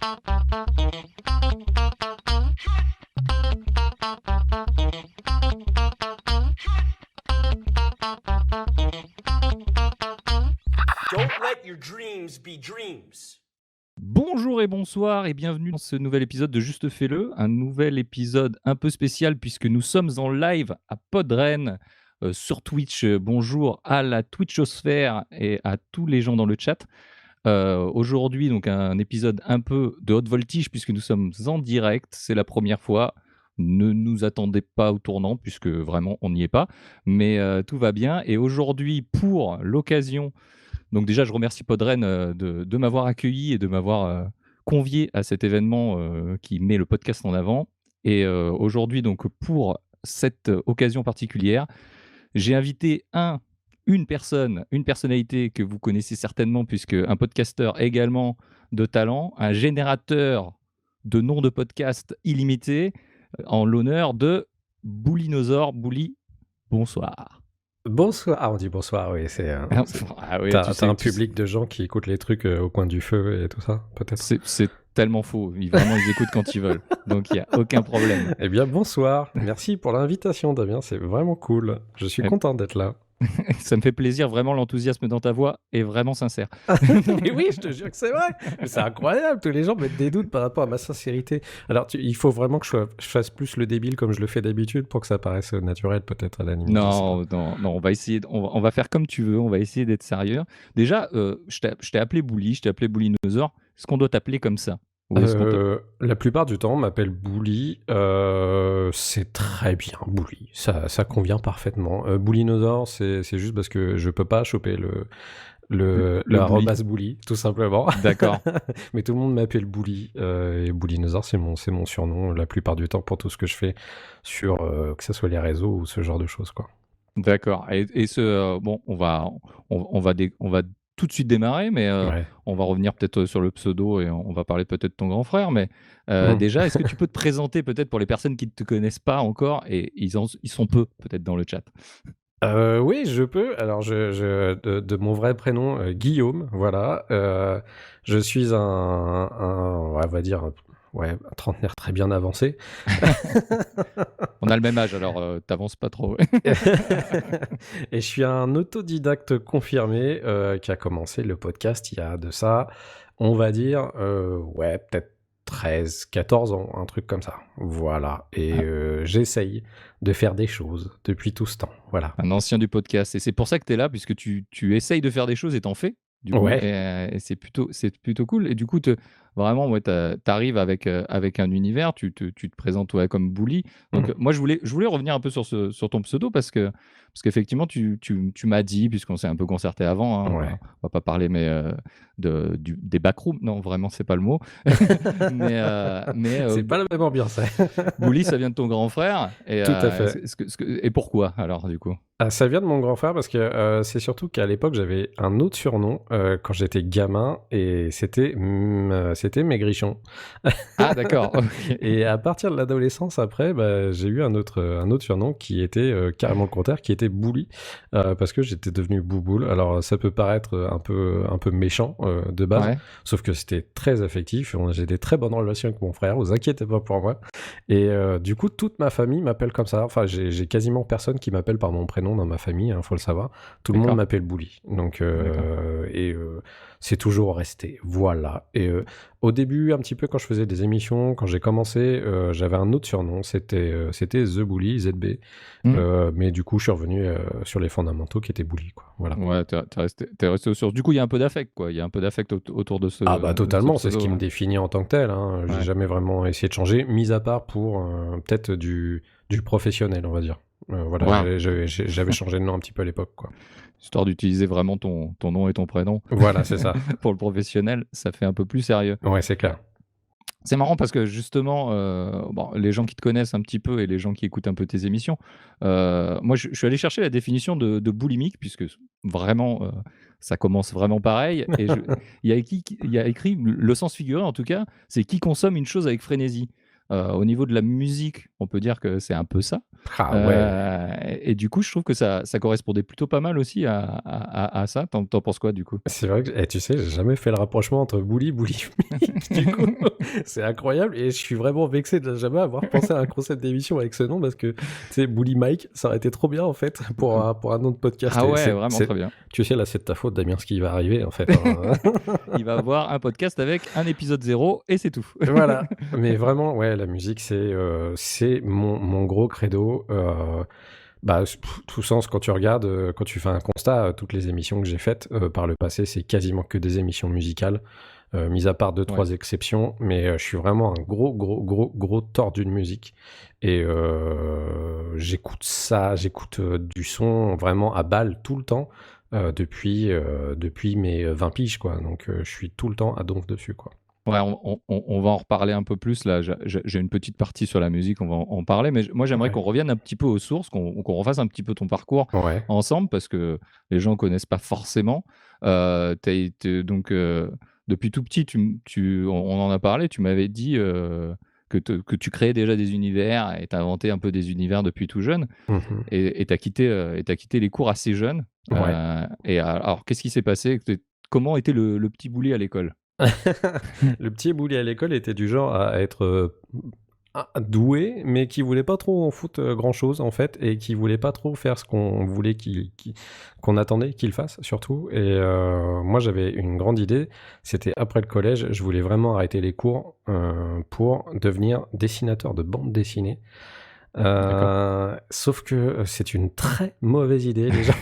Don't let your dreams be dreams. Bonjour et bonsoir et bienvenue dans ce nouvel épisode de Juste Fais-le, un nouvel épisode un peu spécial puisque nous sommes en live à Podren sur Twitch. Bonjour à la Twitchosphère et à tous les gens dans le chat. Aujourd'hui, donc un épisode un peu de haute voltige puisque nous sommes en direct, c'est la première fois. Ne nous attendez pas au tournant puisque vraiment on n'y est pas, mais tout va bien. Et aujourd'hui, pour l'occasion, donc déjà, je remercie Podren de m'avoir accueilli et de m'avoir convié à cet événement qui met le podcast en avant. Et aujourd'hui, donc pour cette occasion particulière, j'ai invité une personnalité que vous connaissez certainement, puisque un podcasteur également de talent, un générateur de noms de podcast illimité, en l'honneur de Boulinosaure. Bouli, bonsoir. Bonsoir. Ah, on dit bonsoir, oui. Ah oui, T'as un public de gens qui écoutent les trucs au coin du feu et tout ça, peut-être. C'est tellement faux. Vraiment, ils écoutent quand ils veulent. Donc, il n'y a aucun problème. Eh bien, bonsoir. Merci pour l'invitation, Damien. C'est vraiment cool. Je suis content d'être là. Ça me fait plaisir. Vraiment, l'enthousiasme dans ta voix est vraiment sincère. Mais oui, je te jure que c'est vrai. Mais c'est incroyable. Tous les gens mettent des doutes par rapport à ma sincérité. Alors, il faut vraiment que je fasse plus le débile comme je le fais d'habitude pour que ça paraisse naturel, peut-être, à la limite. Non, on va essayer. On va faire comme tu veux. On va essayer d'être sérieux. Déjà, je t'ai appelé Bouli, je t'ai appelé Boulinosaure. Est-ce qu'on doit t'appeler comme ça? La plupart du temps, on m'appelle Bouli. C'est très bien, Bouli. Ça convient parfaitement. Boulinosaure, c'est juste parce que je peux pas choper le arrobas Bouli, tout simplement. D'accord. Mais tout le monde m'appelle Bouli. Et Boulinosaure, c'est mon surnom la plupart du temps pour tout ce que je fais sur que ce soit les réseaux ou ce genre de choses, quoi. D'accord. Et bon, on va tout de suite démarrer, mais Ouais. on va revenir peut-être sur le pseudo et on va parler peut-être de ton grand frère. Mais déjà, est-ce que tu peux te présenter peut-être pour les personnes qui ne te connaissent pas encore et ils sont peu peut-être dans le chat? Oui, je peux. Alors, de mon vrai prénom, Guillaume, voilà. Je suis on va dire, un trentenaire très bien avancé. On a le même âge, alors t'avances pas trop. Et je suis un autodidacte confirmé qui a commencé le podcast il y a de ça, on va dire, peut-être 13, 14 ans, un truc comme ça. Voilà. Et j'essaye de faire des choses depuis tout ce temps. Voilà. Un ancien du podcast. Et c'est pour ça que tu es là, puisque tu essayes de faire des choses et t'en fais. Du coup, Ouais. et c'est plutôt cool. Et du coup, vraiment, ouais, tu arrives avec un univers, tu te présentes comme Bouli. Donc, moi, je voulais revenir un peu sur ton pseudo parce qu'effectivement, tu m'as dit, puisqu'on s'est un peu concerté avant, hein, Ouais. on va pas parler des backrooms. Non, vraiment, c'est pas le mot. mais C'est pas la même ambiance. Bouli, ça vient de ton grand frère. Et, Tout à fait. Et pourquoi, alors, du coup? Ah, ça vient de mon grand frère parce que c'est surtout qu'à l'époque j'avais un autre surnom quand j'étais gamin et c'était Maigrichon. Ah d'accord. Okay. Et à partir de l'adolescence après, j'ai eu un autre surnom qui était carrément le contraire, qui était Bouli parce que j'étais devenu Bouboule. Alors ça peut paraître un peu méchant de base, Ouais. sauf que c'était très affectif. J'ai des très bonnes relations avec mon frère, vous inquiétez pas pour moi. Et du coup toute ma famille m'appelle comme ça. Enfin j'ai quasiment personne qui m'appelle par mon prénom dans ma famille, faut le savoir. Tout le monde m'appelle Bouli. Donc, c'est toujours resté. Voilà. Et au début, un petit peu quand je faisais des émissions, quand j'ai commencé, j'avais un autre surnom. C'était The Bouli, ZB. Mais du coup, je suis revenu sur les fondamentaux qui étaient Bouli, quoi. Voilà. Ouais, t'es resté aux sources. Du coup, il y a un peu d'affect, quoi. Il y a un peu d'affect autour de ce. Ah bah totalement, ce c'est ce qui me définit en tant que tel. Hein. J'ai jamais vraiment essayé de changer, mis à part pour peut-être du professionnel, on va dire. Voilà, ouais. J'avais changé de nom un petit peu à l'époque, quoi. Histoire d'utiliser vraiment ton nom et ton prénom. Voilà, c'est ça. Pour le professionnel, ça fait un peu plus sérieux. Ouais, c'est clair. C'est marrant parce que justement, les gens qui te connaissent un petit peu et les gens qui écoutent un peu tes émissions, moi je suis allé chercher la définition de boulimique puisque vraiment ça commence vraiment pareil. Et il y a écrit, le sens figuré en tout cas, c'est qui consomme une chose avec frénésie. Au niveau de la musique, on peut dire que c'est un peu ça. Ah ouais. Et du coup, je trouve que ça correspondait plutôt pas mal aussi à ça. T'en penses quoi, du coup? C'est vrai que, tu sais, j'ai jamais fait le rapprochement entre bully, boulimie. Du coup, c'est incroyable et je suis vraiment vexé de jamais avoir pensé à un concept d'émission avec ce nom parce que, tu sais, Bully Mike, ça aurait été trop bien en fait pour un nom de podcast. Ah Et ouais, vraiment très bien. tu sais, là, c'est de ta faute, Damien, ce qui va arriver en fait. Hein. Il va avoir un podcast avec un épisode 0 et c'est tout. Voilà. Mais vraiment, ouais, la musique, c'est mon gros credo. Bah, tout sens, quand tu regardes, quand tu fais un constat, toutes les émissions que j'ai faites par le passé, c'est quasiment que des émissions musicales, mis à part deux, Ouais. trois exceptions. Mais je suis vraiment un gros tordu de musique. Et j'écoute ça, j'écoute du son vraiment à balle tout le temps depuis mes 20 piges, quoi. Donc je suis tout le temps à donf dessus, quoi. Ouais, on va en reparler un peu plus là. J'ai une petite partie sur la musique, on va en parler. Mais moi, j'aimerais Ouais. qu'on revienne un petit peu aux sources, qu'on refasse un petit peu ton parcours Ouais. ensemble parce que les gens connaissent pas forcément. T'as été donc depuis tout petit, on en a parlé. Tu m'avais dit que tu créais déjà des univers et t'as inventé un peu des univers depuis tout jeune. Mhm. Et t'as quitté les cours assez jeune. Ouais. Alors, qu'est-ce qui s'est passé? Comment était le petit Bouli à l'école? Le petit Bouli à l'école était du genre à être doué, mais qui voulait pas trop en foutre grand-chose en fait, et qui voulait pas trop faire ce qu'on voulait qu'on attendait qu'il fasse surtout. Et moi j'avais une grande idée, c'était après le collège, je voulais vraiment arrêter les cours pour devenir dessinateur de bande dessinée. Sauf que c'est une très mauvaise idée, les gens.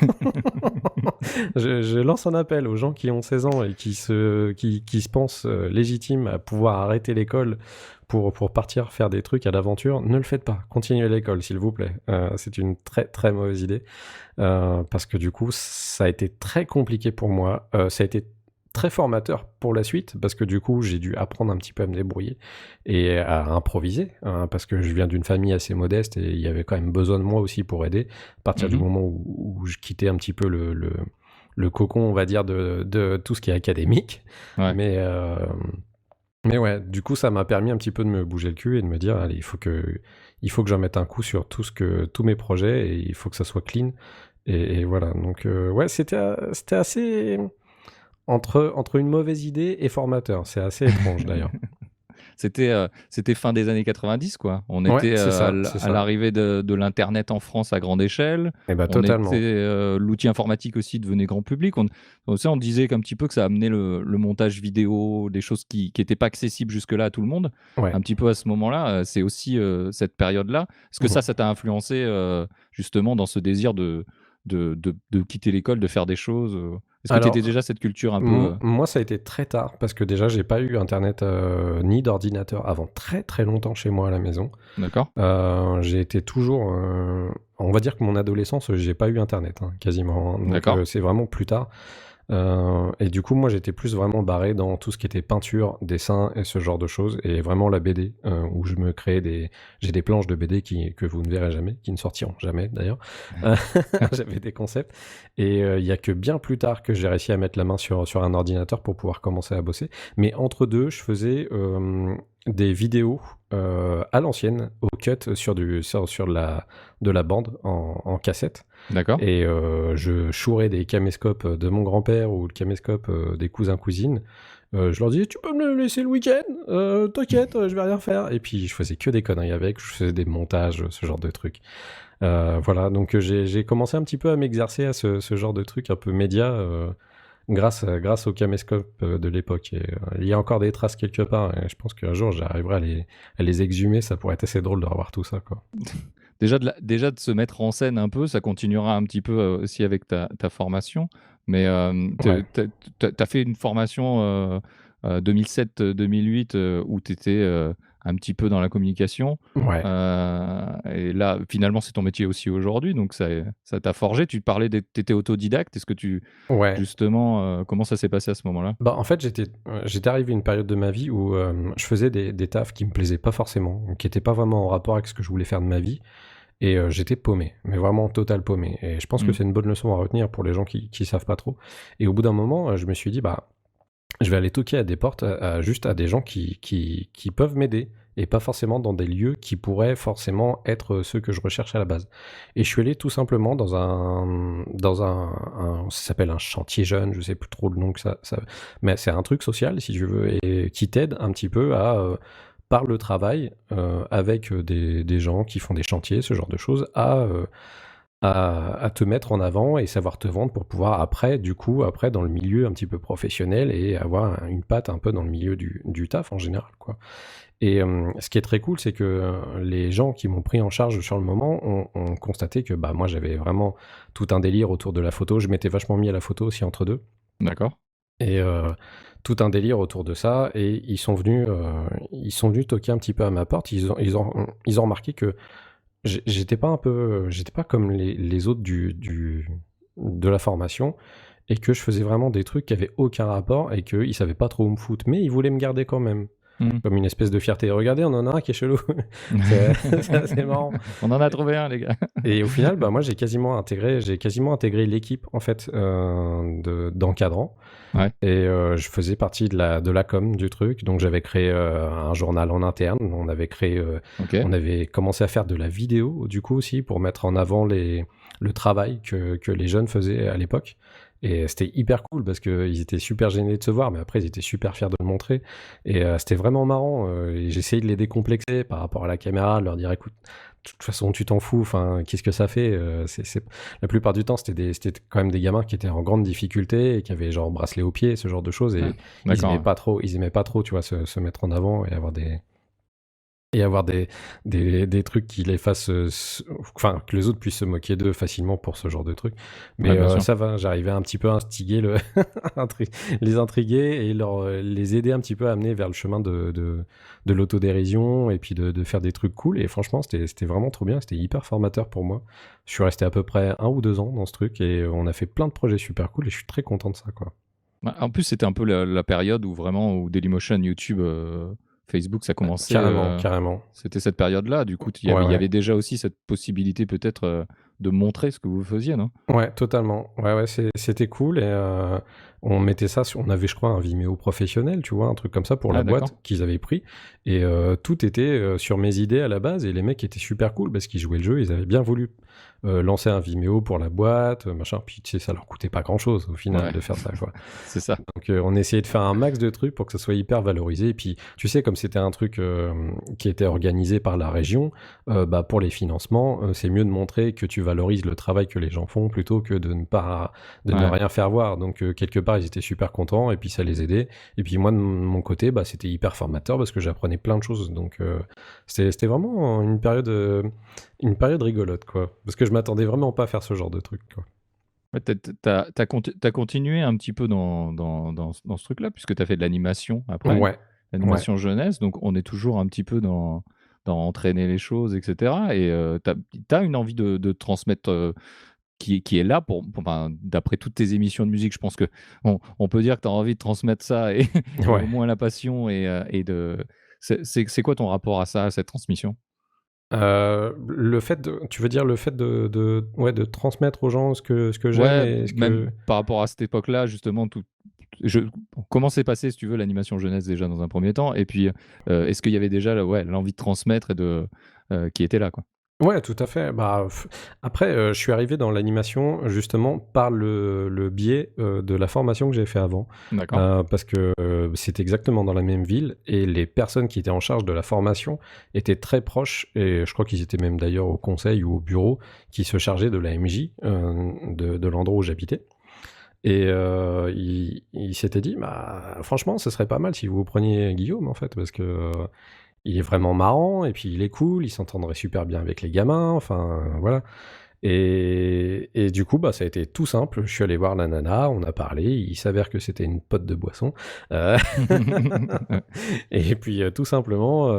Je lance un appel aux gens qui ont 16 ans et qui se pensent légitimes à pouvoir arrêter l'école pour partir faire des trucs à l'aventure. Ne le faites pas. Continuez l'école, s'il vous plaît. C'est une très très mauvaise idée. Parce que du coup, ça a été très compliqué pour moi. Ça a été très formateur pour la suite, parce que du coup, j'ai dû apprendre un petit peu à me débrouiller et à improviser, parce que je viens d'une famille assez modeste et il y avait quand même besoin de moi aussi pour aider. À partir du moment où je quittais un petit peu le cocon, on va dire, de tout ce qui est académique. Ouais. Mais ouais, du coup, ça m'a permis un petit peu de me bouger le cul et de me dire, allez, il faut que j'en mette un coup sur tous mes projets et il faut que ça soit clean. Et voilà, donc ouais, c'était assez entre une mauvaise idée et formateur. C'est assez étrange d'ailleurs. C'était fin des années 90, quoi. On Ouais, était c'est ça, à l'arrivée de l'Internet en France à grande échelle. Et bah On totalement. était, l'outil informatique aussi devenait grand public. On disait qu'un petit peu que ça amenait le montage vidéo, des choses qui n'étaient pas accessibles jusque-là à tout le monde. Ouais. Un petit peu à ce moment-là, c'est aussi cette période-là. Est-ce que ça t'a influencé justement dans ce désir de quitter l'école, de faire des choses Est-ce que tu étais déjà cette culture un peu Moi, ça a été très tard parce que déjà, j'ai pas eu internet ni d'ordinateur avant très très longtemps chez moi à la maison. D'accord. J'ai été toujours. On va dire que mon adolescence, j'ai pas eu internet quasiment. Donc D'accord. c'est vraiment plus tard. Et du coup, moi, j'étais plus vraiment barré dans tout ce qui était peinture, dessin et ce genre de choses, et vraiment la BD, où je me créais j'ai des planches de BD que vous ne verrez jamais, qui ne sortiront jamais d'ailleurs. J'avais des concepts, et il y a que bien plus tard que j'ai réussi à mettre la main sur un ordinateur pour pouvoir commencer à bosser. Mais entre deux, je faisais des vidéos à l'ancienne, au cut sur de la bande en cassette. D'accord. Et je chourais des caméscopes de mon grand-père ou le caméscope des cousins-cousines. Je leur disais, tu peux me le laisser le week-end, t'inquiète, je vais rien faire. Et puis je faisais que des conneries avec, je faisais des montages, ce genre de trucs. Voilà, donc j'ai commencé un petit peu à m'exercer à ce genre de trucs un peu média grâce au caméscope de l'époque. Et il y a encore des traces quelque part, et je pense qu'un jour j'arriverai à les exhumer, ça pourrait être assez drôle de revoir tout ça, quoi. Déjà de se mettre en scène un peu, ça continuera un petit peu aussi avec ta formation. Mais Ouais. t'as fait une formation 2007-2008 où tu étais un petit peu dans la communication. Ouais. Et là, finalement, c'est ton métier aussi aujourd'hui. Donc, ça t'a forgé. Tu parlais tu étais autodidacte. Est-ce que Ouais. justement, comment ça s'est passé à ce moment-là? Bah, en fait, j'étais arrivé à une période de ma vie où je faisais des tafs qui me plaisaient pas forcément, qui étaient pas vraiment en rapport avec ce que je voulais faire de ma vie. Et j'étais paumé, mais vraiment total paumé. Et je pense que c'est une bonne leçon à retenir pour les gens qui savent pas trop. Et au bout d'un moment, je me suis dit, bah, je vais aller toquer à des portes, juste à des gens qui peuvent m'aider. et pas forcément dans des lieux qui pourraient forcément être ceux que je recherche à la base. Et je suis allé tout simplement ça s'appelle un chantier jeune, je sais plus trop le nom que mais c'est un truc social si tu veux, et qui t'aide un petit peu par le travail, avec des gens qui font des chantiers, ce genre de choses, à te mettre en avant et savoir te vendre pour pouvoir après dans le milieu un petit peu professionnel et avoir une patte un peu dans le milieu du taf en général, quoi. Et ce qui est très cool, c'est que les gens qui m'ont pris en charge sur le moment ont constaté que bah, moi j'avais vraiment tout un délire autour de la photo. Je m'étais vachement mis à la photo aussi entre deux. D'accord. Et tout un délire autour de ça. Et ils sont venus toquer un petit peu à ma porte. Ils ont remarqué que j'étais pas comme les autres de la formation, et que je faisais vraiment des trucs qui avaient aucun rapport et qu'ils savaient pas trop où me foutre, mais ils voulaient me garder quand même. Comme une espèce de fierté. Regardez, on en a un qui est chelou. C'est assez marrant. On en a trouvé un, les gars. Et au final, bah, moi, j'ai quasiment intégré l'équipe en fait d'encadrants. Ouais. Et je faisais partie de la com du truc. Donc j'avais créé un journal en interne. On avait commencé à faire de la vidéo du coup aussi pour mettre en avant le travail que les jeunes faisaient à l'époque. Et c'était hyper cool parce qu'ils étaient super gênés de se voir, mais après ils étaient super fiers de le montrer. Et c'était vraiment marrant. Et j'essayais de les décomplexer par rapport à la caméra, de leur dire écoute, de toute façon tu t'en fous, enfin, qu'est-ce que ça fait La plupart du temps c'était quand même des gamins qui étaient en grande difficulté et qui avaient genre bracelet aux pieds, ce genre de choses. Et ils aimaient pas trop, tu vois, se mettre en avant et avoir des trucs qui les fassent, enfin, que les autres puissent se moquer d'eux facilement pour ce genre de trucs. Mais Ouais, ça va, j'arrivais un petit peu à instiguer les intriguer et les aider un petit peu à amener vers le chemin de l'autodérision et puis de faire des trucs cool. Et franchement, c'était vraiment trop bien, c'était hyper formateur pour moi. Je suis resté à peu près 1 ou 2 ans dans ce truc et on a fait plein de projets super cool et je suis très content de ça, quoi. En plus, c'était un peu la période où Dailymotion, YouTube, Facebook, ça commençait. Carrément. C'était cette période-là. Du coup, il y avait déjà aussi cette possibilité peut-être de montrer ce que vous faisiez, non? Ouais, totalement. Ouais, c'était cool. Et on mettait ça on avait, je crois, un Vimeo professionnel, tu vois, un truc comme ça pour la boîte qu'ils avaient pris. Et tout était sur mes idées à la base. Et les mecs étaient super cool parce qu'ils jouaient le jeu. Ils avaient bien voulu lancer un Vimeo pour la boîte, machin. Puis tu sais, ça leur coûtait pas grand-chose au final de faire ça, quoi. C'est ça. Donc on essayait de faire un max de trucs pour que ça soit hyper valorisé. Et puis, tu sais, comme c'était un truc qui était organisé par la région, bah, pour les financements, c'est mieux de montrer que tu valorises le travail que les gens font plutôt que de ne rien faire voir. Donc quelque part, ils étaient super contents et puis ça les aidait. Et puis moi, de mon côté, bah, c'était hyper formateur parce que j'apprenais plein de choses. Donc c'était vraiment une période rigolote, quoi. Parce que je m'attendais vraiment pas à faire ce genre de truc, quoi. Ouais, t'as continué un petit peu dans ce truc-là, puisque tu as fait de l'animation après, l'animation jeunesse, donc on est toujours un petit peu dans entraîner les choses, etc. Et tu as une envie de transmettre qui est là enfin, d'après toutes tes émissions de musique, je pense que on peut dire que tu as envie de transmettre ça et au moins la passion c'est quoi ton rapport à ça, à cette transmission? Tu veux dire le fait de transmettre aux gens ce que j'aime et ce même que... par rapport à cette époque-là, justement, comment s'est passé, si tu veux, l'animation jeunesse déjà dans un premier temps, et puis est-ce qu'il y avait déjà l'envie de transmettre et qui était là, quoi? Ouais, tout à fait. Bah, après, je suis arrivé dans l'animation justement par le biais de la formation que j'ai fait avant. D'accord. Parce que c'était exactement dans la même ville et les personnes qui étaient en charge de la formation étaient très proches, et je crois qu'ils étaient même d'ailleurs au conseil ou au bureau qui se chargeait de la MJ de l'endroit où j'habitais. Et il s'était dit, bah, franchement, ce serait pas mal si vous preniez Guillaume, en fait, parce que il est vraiment marrant, et puis il est cool, il s'entendrait super bien avec les gamins, enfin, voilà. Et du coup, bah, ça a été tout simple. Je suis allé voir la nana, on a parlé, il s'avère que c'était une pote de boisson. Et puis, tout simplement,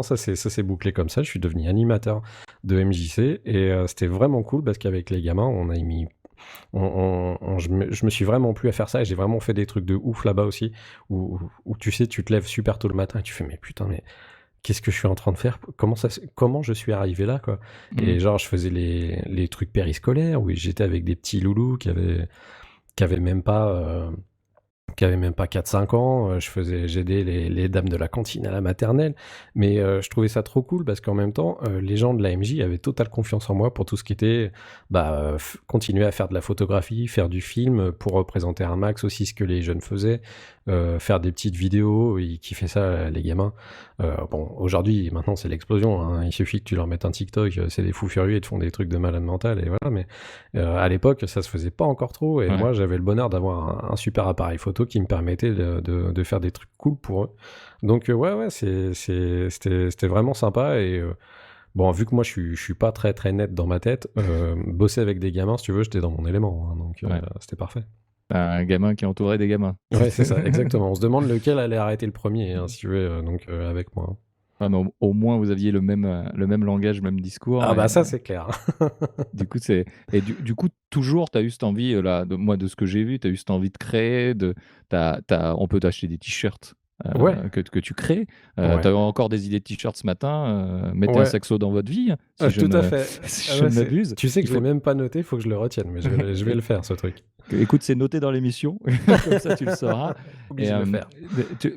ça s'est bouclé comme ça. Je suis devenu animateur de MJC, et c'était vraiment cool parce qu'avec les gamins, on a mis je me suis vraiment plu à faire ça, et j'ai vraiment fait des trucs de ouf là-bas aussi, où tu sais, tu te lèves super tôt le matin et tu fais mais putain, mais qu'est-ce que je suis en train de faire? Comment je suis arrivé là, quoi? Et genre, je faisais les trucs périscolaires où j'étais avec des petits loulous qui avaient même pas qui avait même pas 4-5 ans. J'aidais les dames de la cantine à la maternelle. Mais je trouvais ça trop cool parce qu'en même temps, les gens de la MJ avaient totale confiance en moi pour tout ce qui était continuer à faire de la photographie, faire du film pour représenter un max aussi ce que les jeunes faisaient, faire des petites vidéos. Ils kiffaient ça, les gamins. Bon, aujourd'hui, maintenant, c'est l'explosion. Hein. Il suffit que tu leur mettes un TikTok, c'est des fous furieux, ils te font des trucs de malade mental et voilà. Mais à l'époque, ça se faisait pas encore trop. Et moi, j'avais le bonheur d'avoir un super appareil photo qui me permettait de faire des trucs cool pour eux. Donc c'était vraiment sympa. Et bon, vu que moi, je suis pas très très net dans ma tête, bosser avec des gamins, si tu veux, j'étais dans mon élément. Hein. Donc c'était parfait. Un gamin qui est entouré des gamins. Ouais, c'est ça, exactement. On se demande lequel allait arrêter le premier, hein, si tu veux, donc avec moi. Ah, mais au moins, vous aviez le même langage, le même discours. Ah bah ça, c'est clair. Du coup, du coup, toujours, tu as eu cette envie, là, de ce que j'ai vu, tu as eu cette envie de créer, on peut t'acheter des t-shirts que tu crées. Tu as encore des idées de t-shirts ce matin. Mettez un saxo dans votre vie, si je tout à fait. si je ne m'abuse. Tu sais que je l'ai même pas noté, il faut que je le retienne, mais je vais le faire, ce truc. Écoute, c'est noté dans l'émission, comme ça tu le sauras. Obligé de le faire.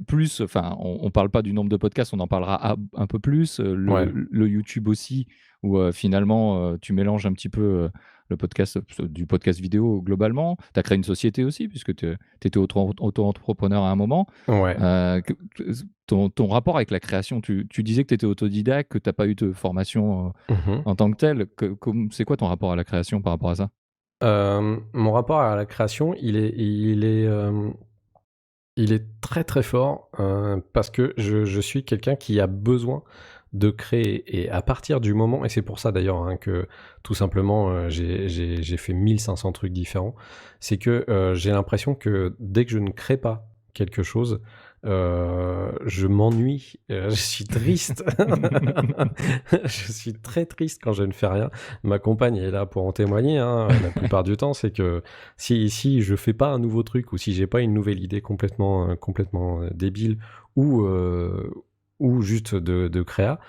Plus, enfin, on parle pas du nombre de podcasts, on en parlera un peu plus. Le YouTube aussi, où finalement tu mélanges un petit peu le podcast du podcast vidéo globalement. Tu as créé une société aussi, puisque tu étais auto-entrepreneur à un moment. Ton rapport avec la création, tu disais que tu étais autodidacte, que tu n'as pas eu de formation en tant que telle. C'est quoi ton rapport à la création par rapport à ça? Mon rapport à la création, il est très très fort parce que je suis quelqu'un qui a besoin de créer. Et à partir du moment, et c'est pour ça d'ailleurs hein, que tout simplement j'ai fait 1500 trucs différents, c'est que j'ai l'impression que dès que je ne crée pas quelque chose, je m'ennuie, je suis triste. Je suis très triste quand je ne fais rien. Ma compagne est là pour en témoigner. Hein. La plupart du temps, c'est que si je fais pas un nouveau truc ou si j'ai pas une nouvelle idée complètement débile ou juste de créa,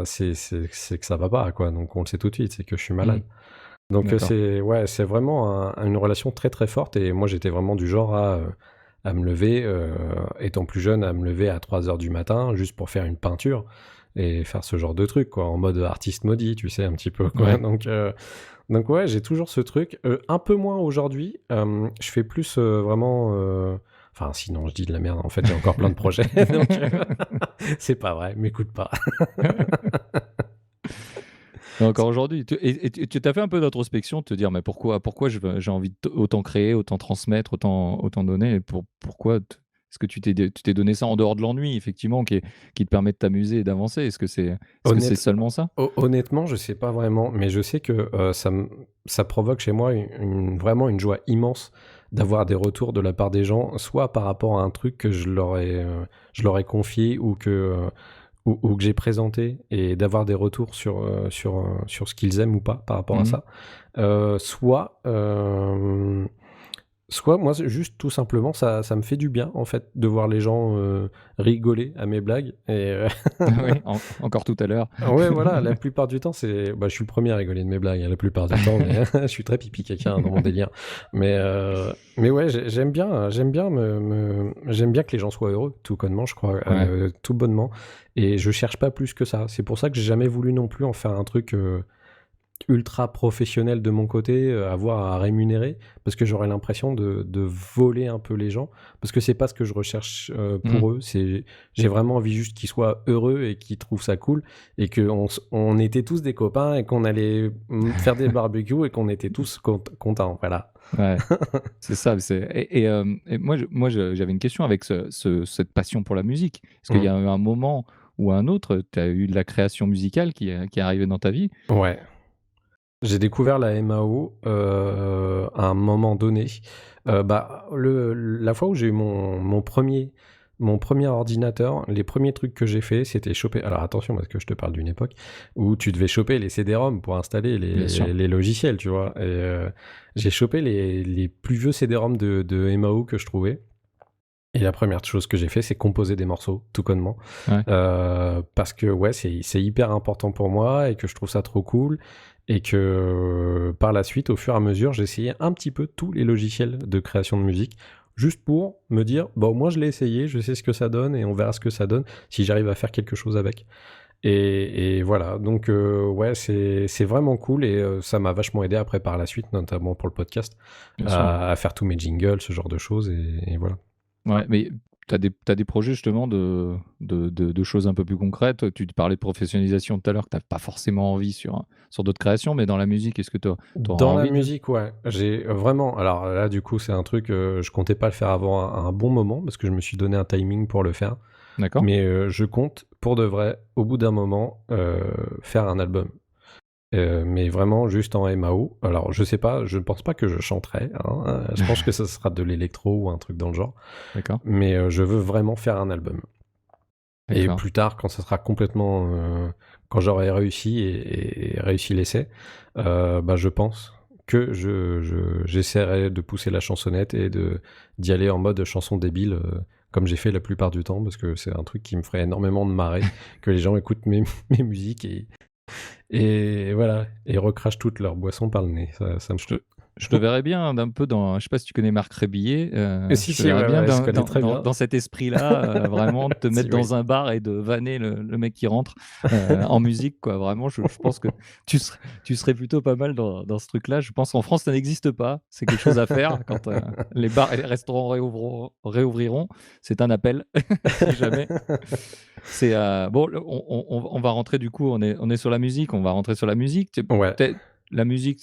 c'est que ça va pas, quoi. Donc on le sait tout de suite, c'est que je suis malade. Donc c'est vraiment une relation très très forte. Et moi, j'étais vraiment du genre à me lever, étant plus jeune, à me lever à 3h du matin juste pour faire une peinture et faire ce genre de truc, quoi, en mode artiste maudit, tu sais, un petit peu, quoi. Donc ouais, j'ai toujours ce truc. Un peu moins aujourd'hui. Je fais plus vraiment... Enfin, sinon, je dis de la merde. En fait, j'ai encore plein de projets. Donc, c'est pas vrai, m'écoute pas. Encore aujourd'hui. Et tu t'as fait un peu d'introspection, de te dire, mais pourquoi j'ai envie autant créer, autant transmettre, autant donner pourquoi est-ce que tu t'es donné ça en dehors de l'ennui, effectivement, qui te permet de t'amuser et d'avancer? Est-ce que c'est seulement ça? Honnêtement, je sais pas vraiment, mais je sais que ça provoque chez moi vraiment une joie immense d'avoir des retours de la part des gens, soit par rapport à un truc que je leur ai confié ou que j'ai présenté, et d'avoir des retours sur ce qu'ils aiment ou pas par rapport à ça. Soit moi, juste tout simplement, ça me fait du bien, en fait, de voir les gens rigoler à mes blagues. Et oui, encore tout à l'heure. Ouais, voilà, la plupart du temps, je suis le premier à rigoler de mes blagues, la plupart du temps, mais je suis très pipi caca dans mon délire. Mais ouais, j'aime bien que les gens soient heureux, tout connement, je crois, tout bonnement. Et je cherche pas plus que ça. C'est pour ça que j'ai jamais voulu non plus en faire un truc ultra professionnel de mon côté, avoir à rémunérer, parce que j'aurais l'impression de voler un peu les gens, parce que c'est pas ce que je recherche pour eux. J'ai vraiment envie juste qu'ils soient heureux et qu'ils trouvent ça cool, et qu'on était tous des copains et qu'on allait faire des barbecues et qu'on était tous contents, voilà. Ouais, c'est ça. Et moi, j'avais une question avec cette passion pour la musique. Est-ce qu'il y a eu un moment ou un autre, tu as eu de la création musicale qui est arrivée dans ta vie? Ouais. J'ai découvert la MAO à un moment donné. La fois où j'ai eu mon premier ordinateur, les premiers trucs que j'ai fait, c'était choper... Alors attention, parce que je te parle d'une époque où tu devais choper les CD-ROM pour installer les logiciels, tu vois. Et j'ai chopé les plus vieux CD-ROM de MAO que je trouvais. Et la première chose que j'ai fait, c'est composer des morceaux, tout connement. Parce que ouais, c'est hyper important pour moi et que je trouve ça trop cool. Et que par la suite, au fur et à mesure, j'ai essayé un petit peu tous les logiciels de création de musique. juste pour me dire, bon, moi je l'ai essayé, je sais ce que ça donne et on verra ce que ça donne si j'arrive à faire quelque chose avec. Et voilà, donc ouais, c'est vraiment cool et ça m'a vachement aidé après par la suite, notamment pour le podcast, Bien sûr. à faire tous mes jingles, ce genre de choses et voilà. Ouais, mais t'as des projets justement de choses un peu plus concrètes. Tu te parlais de professionnalisation tout à l'heure, que t'as pas forcément envie sur d'autres créations, mais dans la musique, est-ce que tu auras Dans la envie de... musique, ouais, j'ai vraiment. Alors là, du coup, c'est un truc, je comptais pas le faire avant un bon moment parce que je me suis donné un timing pour le faire. D'accord? Mais je compte, pour de vrai, au bout d'un moment, faire un album. Mais vraiment juste en MAO. Alors, je sais pas, je ne pense pas que je chanterai, hein, je pense que ça sera de l'électro ou un truc dans le genre. D'accord, Mais je veux vraiment faire un album. Et d'accord. plus tard, quand ça sera complètement, quand j'aurai réussi et réussi l'essai, bah, je pense que j'essaierai de pousser la chansonnette et d'y aller en mode chanson débile, comme j'ai fait la plupart du temps, parce que c'est un truc qui me ferait énormément de marrer, que les gens écoutent mes musiques et voilà, et recrachent toutes leurs boissons par le nez. Ça me Je te, je te verrais bien d'un peu dans... Je sais pas si tu connais Marc Rébillet. Si, Je te si, verrais ouais, bien ouais, je connais très bien. dans cet esprit-là, vraiment de te Si, mettre oui. dans un bar et de vanner le mec qui rentre en musique, quoi. Vraiment, je pense que tu serais plutôt pas mal dans ce truc-là. Je pense qu'en France, ça n'existe pas. C'est quelque chose à faire quand les bars et les restaurants réouvriront. C'est un appel, si jamais. C'est bon, on va rentrer du coup, on est sur la musique, on va rentrer sur la musique. Ouais. La musique,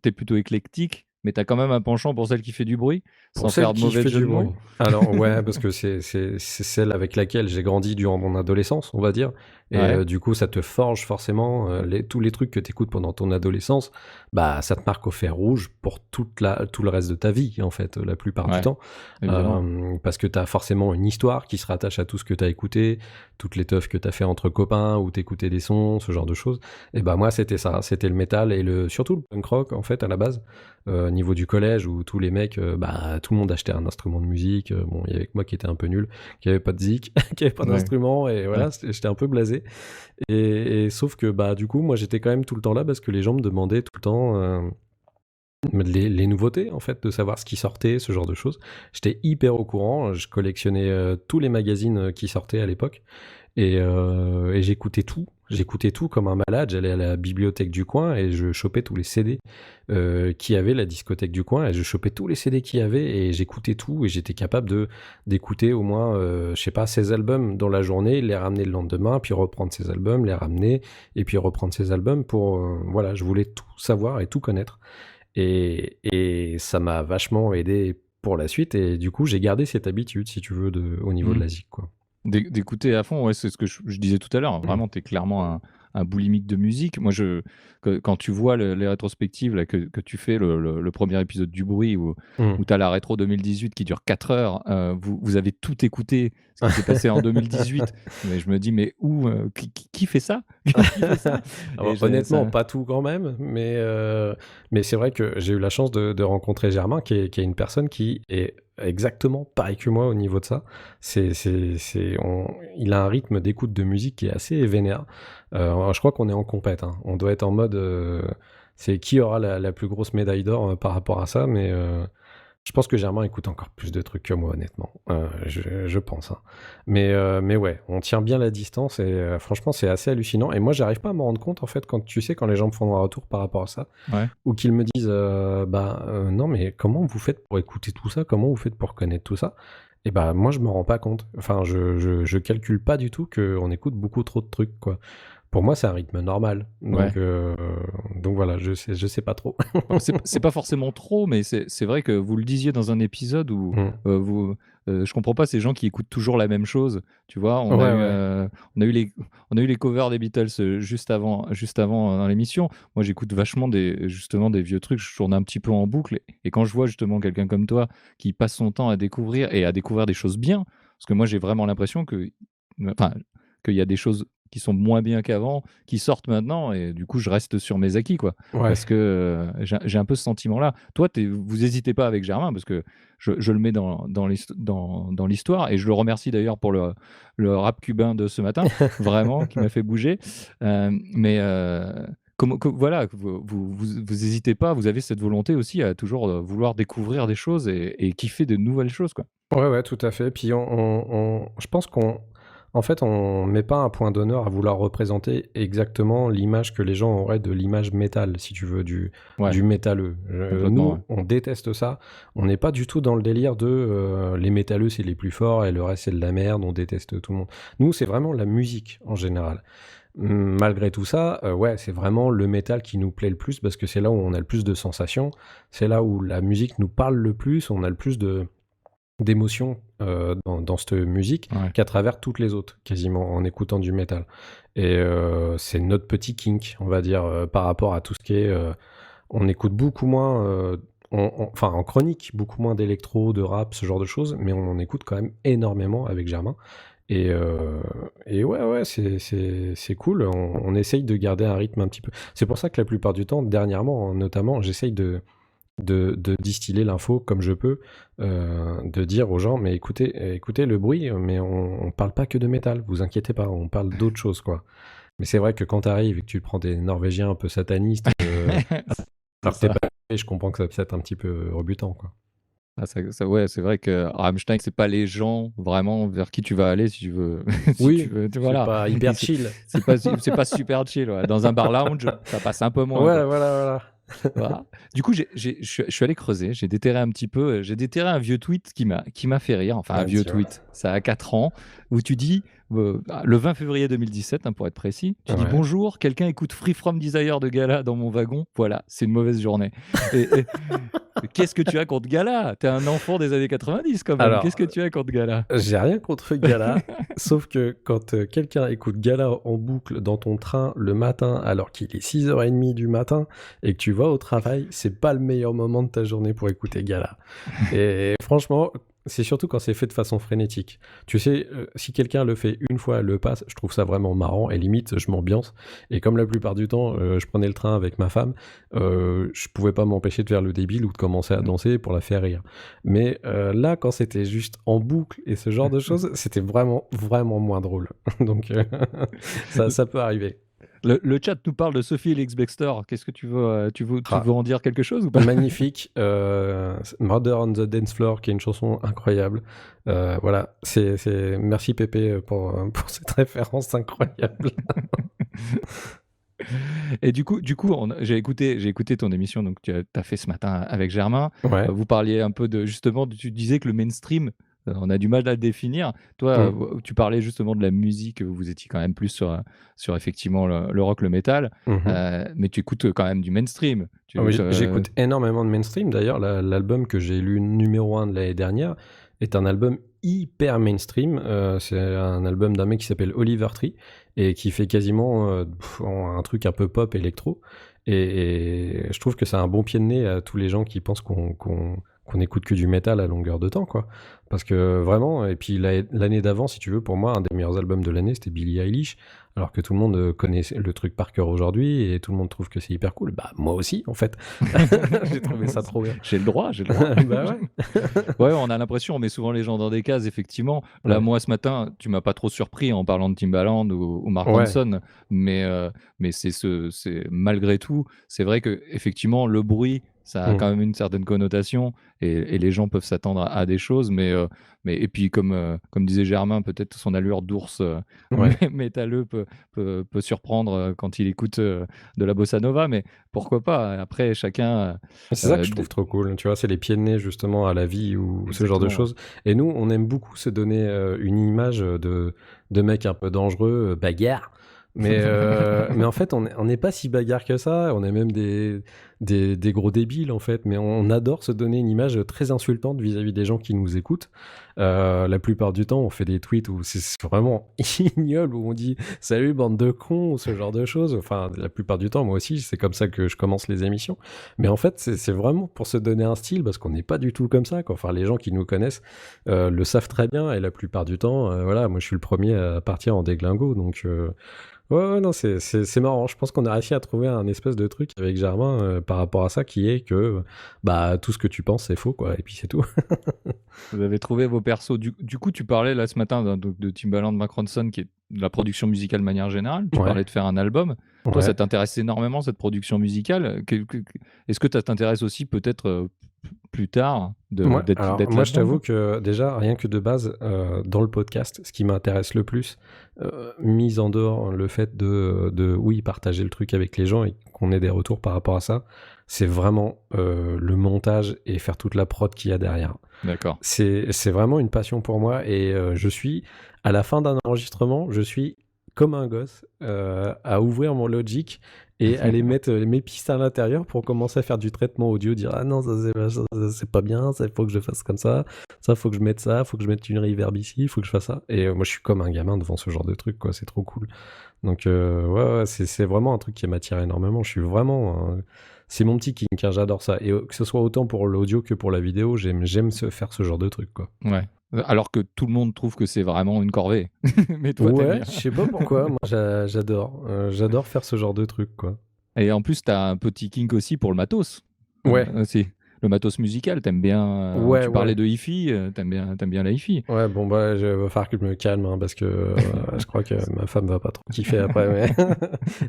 t'es plutôt éclectique, mais t'as quand même un penchant pour celle qui fait du bruit, Pour sans celle faire de qui mauvais fait jeu du de bruit. mots. Alors ouais, parce que c'est celle avec laquelle j'ai grandi durant mon adolescence, on va dire. Et Ouais, du coup, ça te forge forcément tous les trucs que tu écoutes pendant ton adolescence. Bah, ça te marque au fer rouge pour tout le reste de ta vie, en fait, la plupart du ouais, temps. évidemment. Parce que tu as forcément une histoire qui se rattache à tout ce que tu as écouté, toutes les teufs que tu as fait entre copains, ou t'écoutais des sons, ce genre de choses. Et bah moi, c'était ça, c'était le métal et surtout le punk rock, en fait, à la base. Au niveau du collège où tous les mecs, bah, tout le monde achetait un instrument de musique. Bon, il y avait que moi qui était un peu nul, qui avait pas de zik, qui avait pas Ouais, d'instrument, et ouais, voilà, j'étais un peu blasé. Et sauf que, bah, du coup, moi, j'étais quand même tout le temps là parce que les gens me demandaient tout le temps les nouveautés, en fait, de savoir ce qui sortait, ce genre de choses. J'étais hyper au courant, je collectionnais tous les magazines qui sortaient à l'époque. Et j'écoutais tout comme un malade. J'allais à la bibliothèque du coin et je chopais tous les CD qui avait la discothèque du coin et je chopais tous les CD qu'il y avait et j'écoutais tout et j'étais capable d'écouter au moins, je sais pas, 16 albums dans la journée, les ramener le lendemain, puis reprendre ces albums, les ramener et puis reprendre ces albums pour, voilà, je voulais tout savoir et tout connaître et ça m'a vachement aidé pour la suite et du coup j'ai gardé cette habitude, si tu veux, au niveau de mmh. la zik, quoi. D'écouter à fond, ouais, c'est ce que je disais tout à l'heure. Vraiment, tu es clairement un boulimique de musique. Moi, quand tu vois les rétrospectives là, que tu fais, le premier épisode du bruit, Mmh. où tu as la rétro 2018 qui dure 4 heures, vous avez tout écouté, ce qui s'est passé en 2018. Mais je me dis, mais où, qui fait ça? Qui fait ça? Et Alors, honnêtement, pas tout quand même, mais c'est vrai que j'ai eu la chance de rencontrer Germain, qui est une personne qui est exactement pareil que moi au niveau de ça. Il a un rythme d'écoute de musique qui est assez vénère. Je crois qu'on est en compète, hein. On doit être en mode, c'est qui aura la plus grosse médaille d'or par rapport à ça, mais je pense que Germain écoute encore plus de trucs que moi, honnêtement. Je pense, hein. Mais ouais, on tient bien la distance et franchement, c'est assez hallucinant. Et moi, j'arrive pas à m'en rendre compte, en fait, quand tu sais, quand les gens me font un retour par rapport à ça, Ouais. ou qu'ils me disent, non, mais comment vous faites pour écouter tout ça? Comment vous faites pour connaître tout ça? Et bah, moi, je me rends pas compte. Enfin, je calcule pas du tout qu'on écoute beaucoup trop de trucs, quoi. Pour moi, c'est un rythme normal. Ouais. Donc voilà, je sais pas trop. Alors, c'est pas forcément trop, mais c'est vrai que vous le disiez dans un épisode où Mm. je comprends pas ces gens qui écoutent toujours la même chose. Tu vois, Ouais, ouais. on a eu les covers des Beatles juste avant dans l'émission. Moi, j'écoute vachement justement des vieux trucs. Je tourne un petit peu en boucle. Et quand je vois justement quelqu'un comme toi qui passe son temps à découvrir et à découvrir des choses bien, parce que moi, j'ai vraiment l'impression enfin, qu'il y a des choses qui sont moins bien qu'avant, qui sortent maintenant, et du coup, je reste sur mes acquis, quoi. Ouais. Parce que j'ai un peu ce sentiment-là. Toi, vous n'hésitez pas avec Germain, parce que je le mets dans l'histoire, et je le remercie d'ailleurs pour le rap cubain de ce matin, vraiment, qui m'a fait bouger. Mais voilà, vous hésitez pas, vous avez cette volonté aussi à toujours vouloir découvrir des choses et kiffer de nouvelles choses, quoi. Ouais, tout à fait. Puis je pense en fait, on met pas un point d'honneur à vouloir représenter exactement l'image que les gens auraient de l'image métal, si tu veux, Ouais, du métalleux. complètement, Nous, ouais. on déteste ça. On n'est pas du tout dans le délire de les métalleux, c'est les plus forts et le reste, c'est de la merde, on déteste tout le monde. Nous, c'est vraiment la musique en général. Malgré tout ça, ouais, c'est vraiment le métal qui nous plaît le plus parce que c'est là où on a le plus de sensations, c'est là où la musique nous parle le plus, on a le plus d'émotions dans cette musique Ouais. qu'à travers toutes les autres, quasiment, en écoutant du métal. Et c'est notre petit kink, on va dire, par rapport à tout ce qui est... on écoute beaucoup moins, enfin en chronique, beaucoup moins d'électro, de rap, ce genre de choses, mais on en écoute quand même énormément avec Germain. Et ouais, c'est cool. On essaye de garder un rythme un petit peu. C'est pour ça que la plupart du temps, dernièrement, notamment, j'essaye de distiller l'info comme je peux, de dire aux gens, mais écoutez le bruit, mais on parle pas que de métal, vous inquiétez pas, on parle d'autres choses, quoi. Mais c'est vrai que quand t'arrives et que tu prends des Norvégiens un peu satanistes, alors que t'es ça. pas, je comprends que ça puisse être un petit peu rebutant, quoi. Ah, ouais, c'est vrai que Rammstein, c'est pas les gens vraiment vers qui tu vas aller si tu veux. Si tu Oui, veux, c'est voilà. pas hyper chill. C'est pas super chill. Ouais. Dans un bar lounge, ça passe un peu moins, Ouais, quoi. voilà. Voilà. Du coup, je suis allé creuser, j'ai déterré un petit peu, j'ai déterré un vieux tweet qui m'a fait rire, enfin un vieux Vas-y, ouais. tweet, ça a 4 ans, où tu dis, le 20 février 2017, hein, pour être précis, tu dis Ouais. bonjour, quelqu'un écoute Free From Desire de Gala dans mon wagon, voilà, c'est une mauvaise journée. Et qu'est-ce que tu as contre Gala? T'es un enfant des années 90 quand même, Alors, qu'est-ce que tu as contre Gala? j'ai rien contre Gala, sauf que quand quelqu'un écoute Gala en boucle dans ton train le matin alors qu'il est 6h30 du matin et que tu vas au travail, c'est pas le meilleur moment de ta journée pour écouter Gala. Et franchement, c'est surtout quand c'est fait de façon frénétique. Tu sais, si quelqu'un le fait une fois, le passe, je trouve ça vraiment marrant et limite, je m'ambiance. Et comme la plupart du temps, je prenais le train avec ma femme, je pouvais pas m'empêcher de faire le débile ou de commencer à danser pour la faire rire. Mais là, quand c'était juste en boucle et ce genre de choses, c'était vraiment, vraiment moins drôle. Donc, ça peut arriver. Le chat nous parle de Sophie Elix Bextor. Qu'est-ce que tu veux Ah. en dire quelque chose ou pas? Magnifique. Murder on the Dance Floor, qui est une chanson incroyable. Voilà, merci Pépé pour cette référence incroyable. Et du coup, j'ai écouté ton émission donc tu as fait ce matin avec Germain. Ouais. Vous parliez un peu de justement, tu disais que le mainstream, on a du mal à le définir. Toi, tu parlais justement de la musique, vous étiez quand même plus sur effectivement le rock, le métal, mais tu écoutes quand même du mainstream. Ah oui, j'écoute énormément de mainstream. D'ailleurs, l'album que j'ai lu numéro 1 de l'année dernière est un album hyper mainstream. C'est un album d'un mec qui s'appelle Oliver Tree et qui fait quasiment un truc un peu pop électro. Et je trouve que c'est un bon pied de nez à tous les gens qui pensent qu'on écoute que du métal à longueur de temps, quoi. Parce que vraiment, et puis l'année d'avant, si tu veux, pour moi, un des meilleurs albums de l'année, c'était Billie Eilish, alors que tout le monde connaît le truc par cœur aujourd'hui et tout le monde trouve que c'est hyper cool. Bah, moi aussi, en fait. J'ai trouvé ça trop bien. J'ai le droit. Bah ouais. Ouais, on a l'impression, on met souvent les gens dans des cases, effectivement. Là, Ouais. moi, ce matin, tu m'as pas trop surpris en parlant de Timbaland ou Mark Ouais. Ronson, mais c'est malgré tout, c'est vrai que effectivement, le bruit, ça a quand même une certaine connotation et les gens peuvent s'attendre à des choses, mais et puis comme disait Germain, peut-être son allure d'ours Ouais. métalleux peut surprendre quand il écoute de la bossa nova, mais pourquoi pas? Après, chacun. C'est ça que je trouve trop cool, tu vois, c'est les pieds de nez justement à la vie ou ce genre de Exactement, choses. Et nous, on aime beaucoup se donner une image de mec un peu dangereux, bagarre. Mais en fait, on n'est pas si bagarre que ça. On est même des gros débiles, en fait. Mais on adore se donner une image très insultante vis-à-vis des gens qui nous écoutent. La plupart du temps, on fait des tweets où c'est vraiment ignoble, où on dit « Salut, bande de cons » ou ce genre de choses. Enfin, la plupart du temps, moi aussi, c'est comme ça que je commence les émissions. Mais en fait, c'est vraiment pour se donner un style, parce qu'on n'est pas du tout comme ça, quoi. Enfin, les gens qui nous connaissent le savent très bien. Et la plupart du temps, voilà, moi, je suis le premier à partir en déglingo. Donc... Ouais, non, c'est marrant. Je pense qu'on a réussi à trouver un espèce de truc avec Germain par rapport à ça, qui est que bah tout ce que tu penses, c'est faux, quoi. Et puis c'est tout. Vous avez trouvé vos persos. Du coup, tu parlais là ce matin de Timbaland, Mark Ronson, qui est de la production musicale de manière générale. Tu Ouais. parlais de faire un album. Toi, Ouais. ça t'intéresse énormément, cette production musicale. Est-ce que ça t'intéresse aussi peut-être plus tard Ouais, d'être alors moi je là-dedans, t'avoue quoi que déjà, rien que de base, dans le podcast, ce qui m'intéresse le plus, mis en dehors le fait oui, partager le truc avec les gens et qu'on ait des retours par rapport à ça, c'est vraiment le montage et faire toute la prod qu'il y a derrière. D'accord. C'est vraiment une passion pour moi et je suis, à la fin d'un enregistrement, je suis comme un gosse à ouvrir mon Logic et aller mettre mes pistes à l'intérieur pour commencer à faire du traitement audio, dire ah non, ça, c'est pas bien, ça, il faut que je fasse comme ça faut que je mette ça, faut que je mette une reverb ici, il faut que je fasse ça. Et moi, je suis comme un gamin devant ce genre de truc, quoi, c'est trop cool. Donc, ouais, c'est vraiment un truc qui m'attire énormément. Je suis vraiment. C'est mon petit kink, hein, j'adore ça. Et que ce soit autant pour l'audio que pour la vidéo, j'aime faire ce genre de truc, quoi. Ouais. Alors que tout le monde trouve que c'est vraiment une corvée. Mais toi, t'aimes Ouais, bien. je sais pas pourquoi, moi j'adore. J'adore faire ce genre de truc, quoi. Et en plus, t'as un petit kink aussi pour le matos. Ouais. Aussi. Le matos musical, t'aimes bien. Ouais, Tu parlais ouais. de hi-fi, t'aimes bien la hi-fi. Ouais, bon, bah, va falloir que je me calme, hein, parce que je crois que ma femme va pas trop kiffer après, mais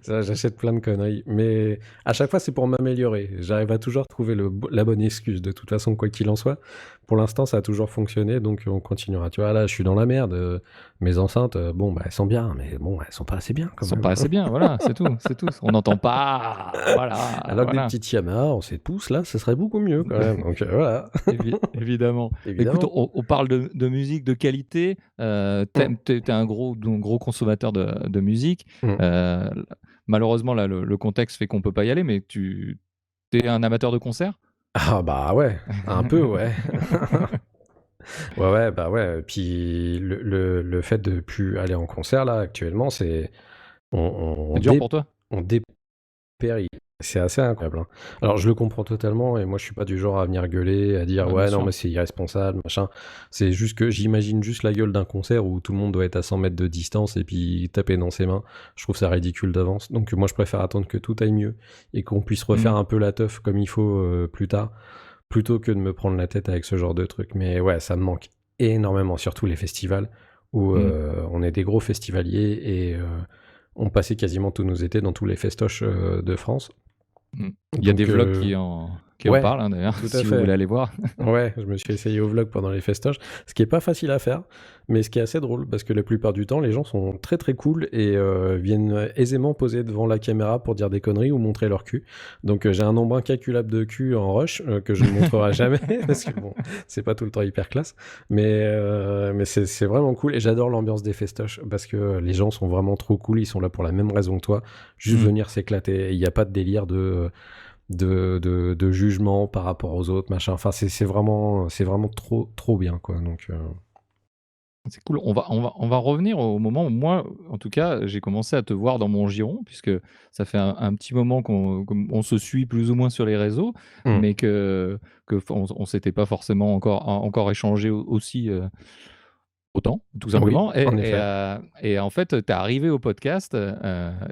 ça, j'achète plein de conneries. Mais à chaque fois, c'est pour m'améliorer. J'arrive à toujours trouver la bonne excuse, de toute façon, quoi qu'il en soit. Pour l'instant, ça a toujours fonctionné, donc on continuera. Tu vois, là, je suis dans la merde. Mes enceintes, bon, bah, elles sont bien, mais bon, elles sont pas assez bien, quand Elles sont même. pas assez bien, voilà, c'est tout. On n'entend pas. Voilà. Alors que voilà. des petites Yamaha en 7 pouces, là, ce serait beaucoup mieux, quand même. Donc, voilà. Évidemment. Évidemment. Écoute, on parle de musique de qualité. T'es un gros consommateur de musique. Mm. Malheureusement, là, le contexte fait qu'on peut pas y aller, mais t'es un amateur de concert? Ah, bah ouais, un peu, ouais. Ouais, bah ouais. Puis le fait de plus aller en concert, là, actuellement, c'est. On, C'est on, dur dé- pour toi? on dépérit. C'est assez incroyable, hein. Alors, je le comprends totalement, et moi, je suis pas du genre à venir gueuler, à dire Ouais, ouais, bien non, sûr. mais c'est irresponsable, machin. C'est juste que j'imagine juste la gueule d'un concert où tout le monde doit être à 100 mètres de distance et puis taper dans ses mains. Je trouve ça ridicule d'avance. Donc, moi, je préfère attendre que tout aille mieux et qu'on puisse refaire un peu la teuf comme il faut plus tard, plutôt que de me prendre la tête avec ce genre de truc. Mais ouais, ça me manque énormément, surtout les festivals où on est des gros festivaliers et on passait quasiment tous nos étés dans tous les festoches de France. Il y a Donc, des vlogs qui en ouais, parlent, hein, d'ailleurs, tout à si vous fait. voulez aller voir. Ouais, je me suis essayé au vlog pendant les festoches, ce qui est pas facile à faire, mais ce qui est assez drôle, parce que la plupart du temps, les gens sont très très cool et viennent aisément poser devant la caméra pour dire des conneries ou montrer leur cul. Donc j'ai un nombre incalculable de cul en rush que je ne montrerai jamais, parce que bon, c'est pas tout le temps hyper classe, mais c'est vraiment cool et j'adore l'ambiance des festoches, parce que les gens sont vraiment trop cool, ils sont là pour la même raison que toi, juste venir s'éclater, il n'y a pas de délire de jugement par rapport aux autres, machin. Enfin, c'est vraiment trop bien, quoi. Donc, C'est cool. On va revenir au moment où moi, en tout cas, j'ai commencé à te voir dans mon giron, puisque ça fait un petit moment qu'on se suit plus ou moins sur les réseaux, mais on s'était pas forcément encore échangé aussi autant, tout oui, simplement. en effet. Et en fait, tu es arrivé au podcast,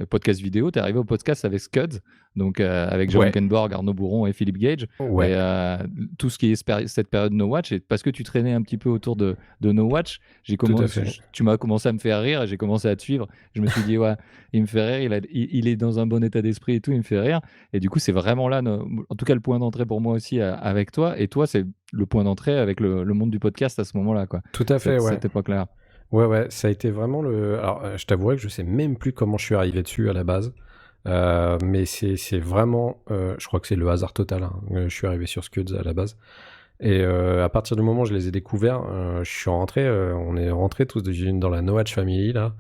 podcast vidéo, tu es arrivé au podcast avec Scuds, donc avec John Ouais. Kenborg, Arnaud Bourron et Philippe Gage. Ouais. Et tout ce qui est cette période No Watch, et parce que tu traînais un petit peu autour de No Watch, Tout à fait. tu m'as commencé à me faire rire et j'ai commencé à te suivre. Je me suis dit, ouais, il me fait rire, il est dans un bon état d'esprit et tout, il me fait rire. Et du coup, c'est vraiment là, en tout cas, le point d'entrée pour moi aussi avec toi. Et toi, c'est le point d'entrée avec le monde du podcast à ce moment-là, quoi. Tout à fait, ouais. Cette époque-là. Ouais, ça a été vraiment le. Alors, je t'avouerai que je sais même plus comment je suis arrivé dessus à la base. Mais c'est vraiment. Je crois que c'est le hasard total, hein. Je suis arrivé sur Scuds à la base. Et à partir du moment où je les ai découverts, je suis rentré. On est rentrés tous dans la No Watch Family, là.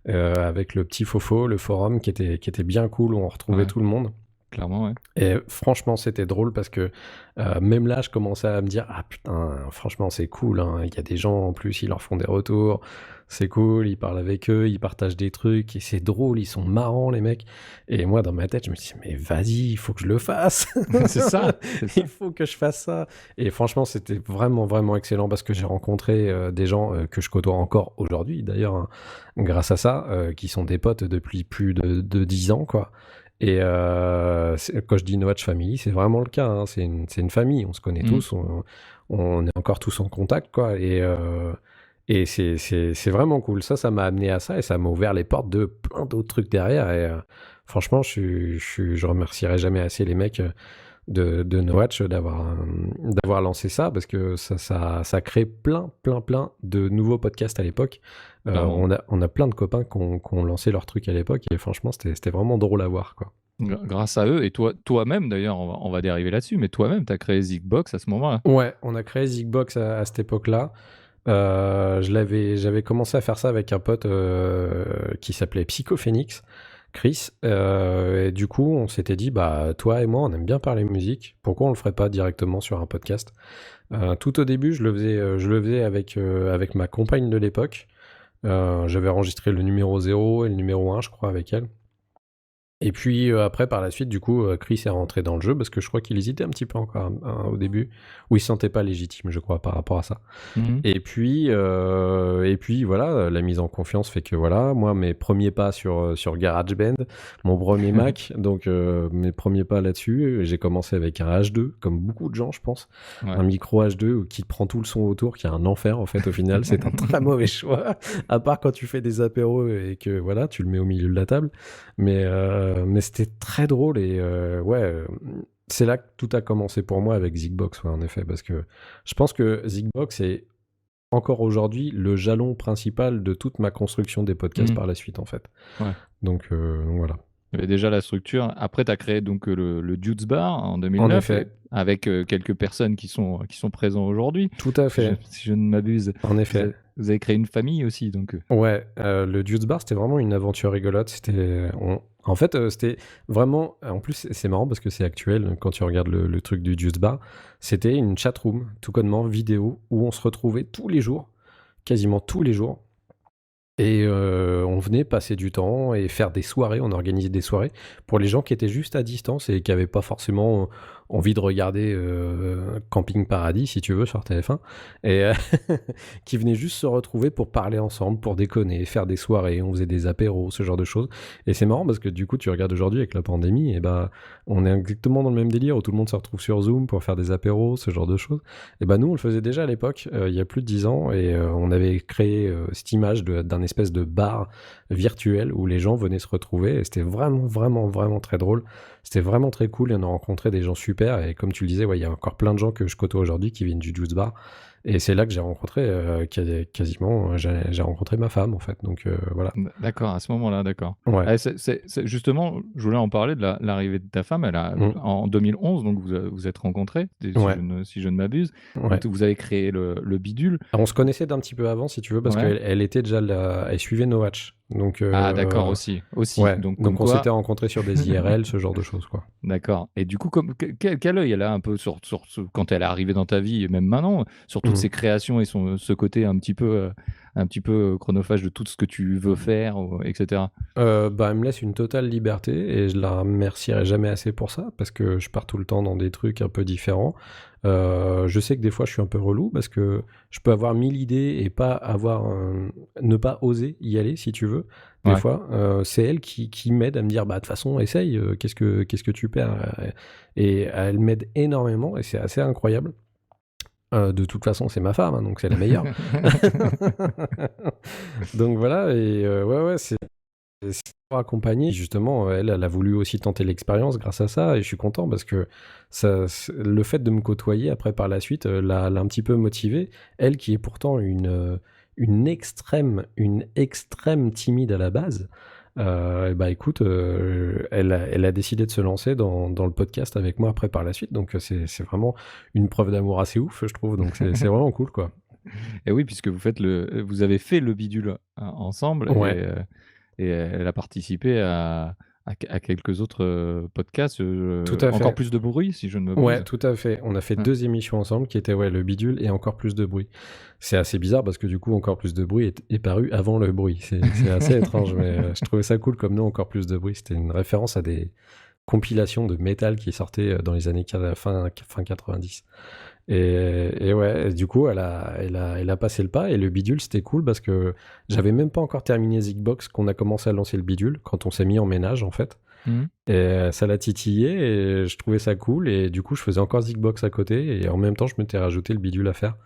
Avec le petit Fofo, le forum qui était bien cool, où on retrouvait tout le monde. Clairement, ouais. Et franchement, c'était drôle parce que même là, je commençais à me dire ah putain, franchement, c'est cool, hein. Il y a des gens en plus, ils leur font des retours, c'est cool, ils parlent avec eux, ils partagent des trucs, et c'est drôle, ils sont marrants, les mecs. Et moi, dans ma tête, je me dis mais vas-y, il faut que je le fasse. C'est ça. Il faut que je fasse ça. Et franchement, c'était vraiment excellent parce que j'ai rencontré des gens que je côtoie encore aujourd'hui, d'ailleurs, hein, grâce à ça, qui sont des potes depuis plus de 10 ans, quoi. Et quand je dis No Watch Family, c'est vraiment le cas, hein. C'est une famille, on se connaît tous, on est encore tous en contact, quoi. Et c'est vraiment cool. Ça m'a amené à ça et ça m'a ouvert les portes de plein d'autres trucs derrière. Et franchement, je remercierai jamais assez les mecs de No Watch d'avoir lancé ça parce que ça crée plein de nouveaux podcasts à l'époque. Clairement. On a plein de copains qui ont lancé leur truc à l'époque et franchement, c'était vraiment drôle à voir, quoi. Grâce à eux, et toi-même d'ailleurs, on va dériver là-dessus, mais toi-même, tu as créé Zigbox à ce moment-là. Ouais, on a créé Zigbox à cette époque-là. J'avais commencé à faire ça avec un pote qui s'appelait Psychophénix, Chris. Et du coup, on s'était dit, bah, toi et moi, on aime bien parler musique. Pourquoi on le ferait pas directement sur un podcast? Tout au début, je le faisais avec ma compagne de l'époque. J'avais enregistré le numéro 0 et le numéro 1, je crois, avec elle. Et puis après, par la suite, du coup, Chris est rentré dans le jeu parce que je crois qu'il hésitait un petit peu encore au début, où il se sentait pas légitime, je crois, par rapport à ça. Mhm. Et puis voilà, la mise en confiance fait que voilà, moi, mes premiers pas sur GarageBand, mon premier Mac, donc mes premiers pas là-dessus, j'ai commencé avec un H2, comme beaucoup de gens, je pense. Ouais. Un micro H2 qui prend tout le son autour, qui est un enfer, en fait, au final. C'est un très mauvais choix, à part quand tu fais des apéros et que voilà, tu le mets au milieu de la table. Mais c'était très drôle et c'est là que tout a commencé pour moi avec Zigbox, ouais, en effet, parce que je pense que Zigbox est encore aujourd'hui le jalon principal de toute ma construction des podcasts Mhm. par la suite, en fait. Ouais. Donc voilà. Il y avait déjà la structure. Après, tu as créé donc le Dudes Bar en 2009, En effet. avec quelques personnes qui sont présentes aujourd'hui. Tout à fait. Si je ne m'abuse. En effet. Vous avez créé une famille aussi, donc. Ouais, le Dudes Bar, c'était vraiment une aventure rigolote. En fait, c'était vraiment. En plus, c'est marrant parce que c'est actuel quand tu regardes le truc du Dudes Bar. C'était une chatroom, tout connement vidéo, où on se retrouvait tous les jours, quasiment tous les jours. Et on venait passer du temps et faire des soirées, on organisait des soirées pour les gens qui étaient juste à distance et qui n'avaient pas forcément envie de regarder Camping Paradis, si tu veux, sur TF1, et qui venaient juste se retrouver pour parler ensemble, pour déconner, faire des soirées, on faisait des apéros, ce genre de choses. Et c'est marrant parce que du coup, tu regardes aujourd'hui avec la pandémie, et bah, on est exactement dans le même délire où tout le monde se retrouve sur Zoom pour faire des apéros, ce genre de choses. Et bah nous, on le faisait déjà à l'époque, il y a plus de 10 ans, et on avait créé cette image d'un espèce de bar virtuel où les gens venaient se retrouver, et c'était vraiment très drôle. C'était vraiment très cool, et on a rencontré des gens super, et comme tu le disais, ouais, il y a encore plein de gens que je côtoie aujourd'hui qui viennent du Juice Bar, et c'est là que j'ai rencontré quasiment, j'ai rencontré ma femme, en fait, donc voilà. D'accord, à ce moment-là, d'accord. Ouais. Ah, justement, je voulais en parler de l'arrivée de ta femme. En 2011, donc vous êtes rencontrés, Ouais. si je ne m'abuse. Ouais. Donc, vous avez créé le bidule. On se connaissait d'un petit peu avant, si tu veux, parce Ouais. qu'elle était déjà là, elle suivait No Watch. Donc, Ah, d'accord, aussi. Ouais. Donc on quoi... s'était rencontrés sur des IRL, ce genre de choses, quoi. D'accord. Et du coup, quel œil elle a un peu quand elle est arrivée dans ta vie, et même maintenant, sur toutes ses créations et ce côté un petit peu chronophage de tout ce que tu veux faire, etc. Bah, elle me laisse une totale liberté et je la remercierai jamais assez pour ça parce que je pars tout le temps dans des trucs un peu différents. Je sais que des fois je suis un peu relou parce que je peux avoir 1000 idées et ne pas oser y aller, si tu veux. Des fois, c'est elle qui m'aide à me dire, bah, de toute façon, essaye, qu'est-ce que tu perds? Et elle m'aide énormément et c'est assez incroyable. De toute façon, c'est ma femme, hein, donc c'est la meilleure. Donc voilà, et ouais, c'est pour accompagner. Justement, elle a voulu aussi tenter l'expérience grâce à ça, et je suis content parce que le fait de me côtoyer après par la suite l'a un petit peu motivée. Elle qui est pourtant une extrême timide à la base. Et bah écoute, elle a décidé de se lancer dans le podcast avec moi après par la suite, donc c'est vraiment une preuve d'amour assez ouf, je trouve, donc c'est vraiment cool, quoi. Et oui, puisque vous avez fait le bidule ensemble, Ouais. et elle a participé à quelques autres podcasts, Tout à fait. Encore plus de bruit, si je ne m'abuse. Ouais, tout à fait. On a fait 2 émissions ensemble qui étaient le bidule et encore plus de bruit. C'est assez bizarre parce que du coup, encore plus de bruit est paru avant le bruit. C'est assez étrange, mais je trouvais ça cool comme nom, encore plus de bruit. C'était une référence à des compilations de métal qui sortaient dans les années fin 90. Et ouais, du coup, elle a passé le pas, et le bidule, c'était cool parce que j'avais même pas encore terminé Zigbox qu'on a commencé à lancer le bidule, quand on s'est mis en ménage, en fait. Et ça l'a titillé, et je trouvais ça cool, et du coup, je faisais encore Zigbox à côté, et en même temps, je m'étais rajouté le bidule à faire.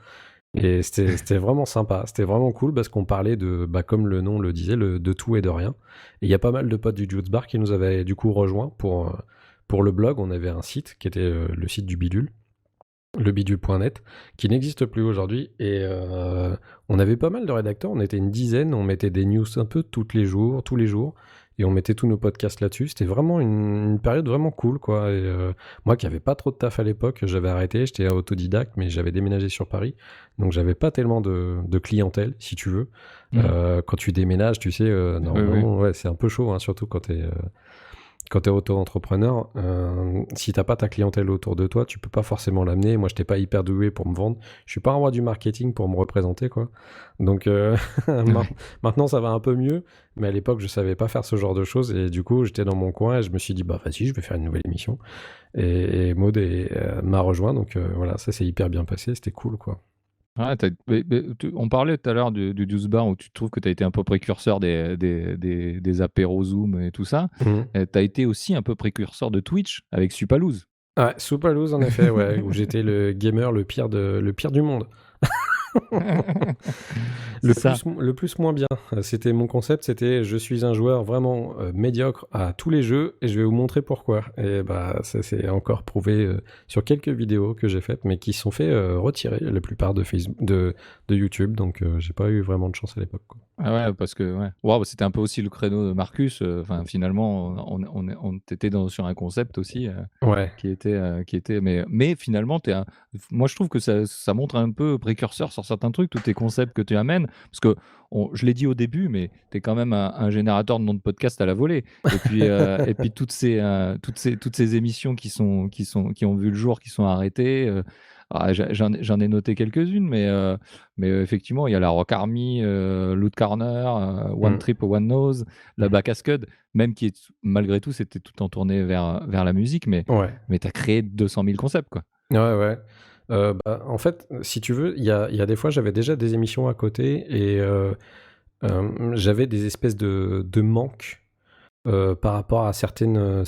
Et c'était vraiment sympa, c'était vraiment cool parce qu'on parlait de, bah, comme le nom le disait, de tout et de rien. Et il y a pas mal de potes du Juice Bar qui nous avaient du coup rejoints pour le blog. On avait un site qui était le site du Bidule, lebidule.net, qui n'existe plus aujourd'hui. Et on avait pas mal de rédacteurs, on était une dizaine, on mettait des news un peu tous les jours, et on mettait tous nos podcasts là-dessus. C'était vraiment une période vraiment cool, quoi. Et moi qui avais pas trop de taf à l'époque, j'avais arrêté, j'étais autodidacte, mais j'avais déménagé sur Paris, donc j'avais pas tellement de clientèle, si tu veux. Quand tu déménages, tu sais, normalement, ouais, c'est un peu chaud, hein, surtout quand t'es auto-entrepreneur, si t'as pas ta clientèle autour de toi, tu peux pas forcément l'amener. Moi, j'étais pas hyper doué pour me vendre. Je suis pas un roi du marketing pour me représenter, quoi. Donc maintenant, ça va un peu mieux. Mais à l'époque, je savais pas faire ce genre de choses. Et du coup, j'étais dans mon coin et je me suis dit, bah vas-y, je vais faire une nouvelle émission. Et Maud m'a rejoint. Donc voilà, ça s'est hyper bien passé. C'était cool, quoi. Ouais, on parlait tout à l'heure du Juice Bar où tu trouves que tu as été un peu précurseur des apéros Zoom et tout ça. Mhm. Tu as été aussi un peu précurseur de Twitch avec Supaloose. Ouais, Soupalouse, en effet, ouais, où j'étais le gamer le pire du monde. C'est ça. Le plus moins bien. C'était mon concept, c'était je suis un joueur vraiment médiocre à tous les jeux et je vais vous montrer pourquoi. Et bah ça s'est encore prouvé sur quelques vidéos que j'ai faites, mais qui se sont fait retirer la plupart de Facebook, de YouTube. Donc j'ai pas eu vraiment de chance à l'époque, quoi. Ah ouais, parce que ouais. Wow, c'était un peu aussi le créneau de Marcus. Enfin, finalement, on était sur un concept aussi Ouais. qui était. Mais finalement, moi, je trouve que ça montre un peu précurseur sur certains trucs, tous tes concepts que tu amènes, parce que je l'ai dit au début, mais tu es quand même un générateur de noms de podcasts à la volée. Et puis toutes ces émissions qui ont vu le jour, qui sont arrêtées. J'en ai noté quelques-unes, mais effectivement, il y a la Rock Army, Loot Corner, One Trip, One Nose, la Back à Scud, même qui est, malgré tout, c'était tout en tournée vers la musique, mais Ouais. tu as créé 200 000 concepts, quoi. Ouais, ouais. Bah, en fait, si tu veux, il y a des fois, j'avais déjà des émissions à côté et j'avais des espèces de manques par rapport à certaines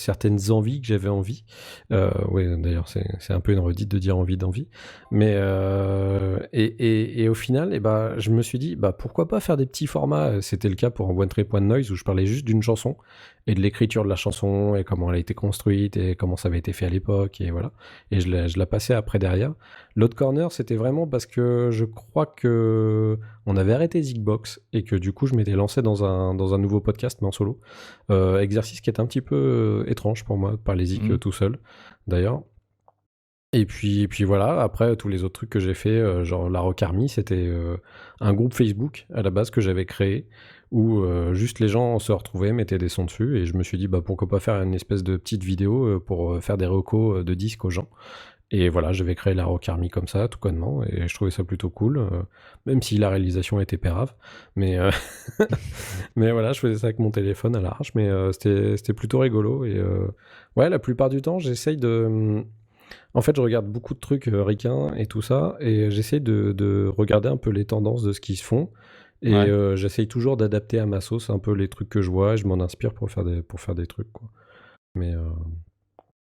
envies que j'avais envie. Oui, d'ailleurs, c'est un peu une redite de dire envie d'envie. Mais et au final, bah, je me suis dit, bah, pourquoi pas faire des petits formats. C'était le cas pour One Trip One Noise où je parlais juste d'une chanson et de l'écriture de la chanson et comment elle a été construite et comment ça avait été fait à l'époque et voilà. Et je la passais après derrière. L'autre corner, c'était vraiment parce que je crois que on avait arrêté Zigbox et que du coup, je m'étais lancé dans un nouveau podcast mais en solo. Exercice qui est un petit peu étrange pour moi de parler zik tout seul, d'ailleurs. Et puis voilà, après tous les autres trucs que j'ai fait, genre la Rock Army, c'était un groupe Facebook à la base que j'avais créé où juste les gens se retrouvaient, mettaient des sons dessus et je me suis dit bah pourquoi pas faire une espèce de petite vidéo pour faire des recos de disques aux gens. Et voilà, j'avais créé la Rock Army comme ça, tout connement, et je trouvais ça plutôt cool, même si la réalisation était pérave. Mais, mais voilà, je faisais ça avec mon téléphone à l'arrache, mais c'était plutôt rigolo. Et ouais, la plupart du temps, j'essaye de... En fait, je regarde beaucoup de trucs ricains et tout ça, et j'essaye de regarder un peu les tendances de ce qui se font. Et Ouais. j'essaye toujours d'adapter à ma sauce un peu les trucs que je vois, et je m'en inspire pour faire des trucs, quoi. Mais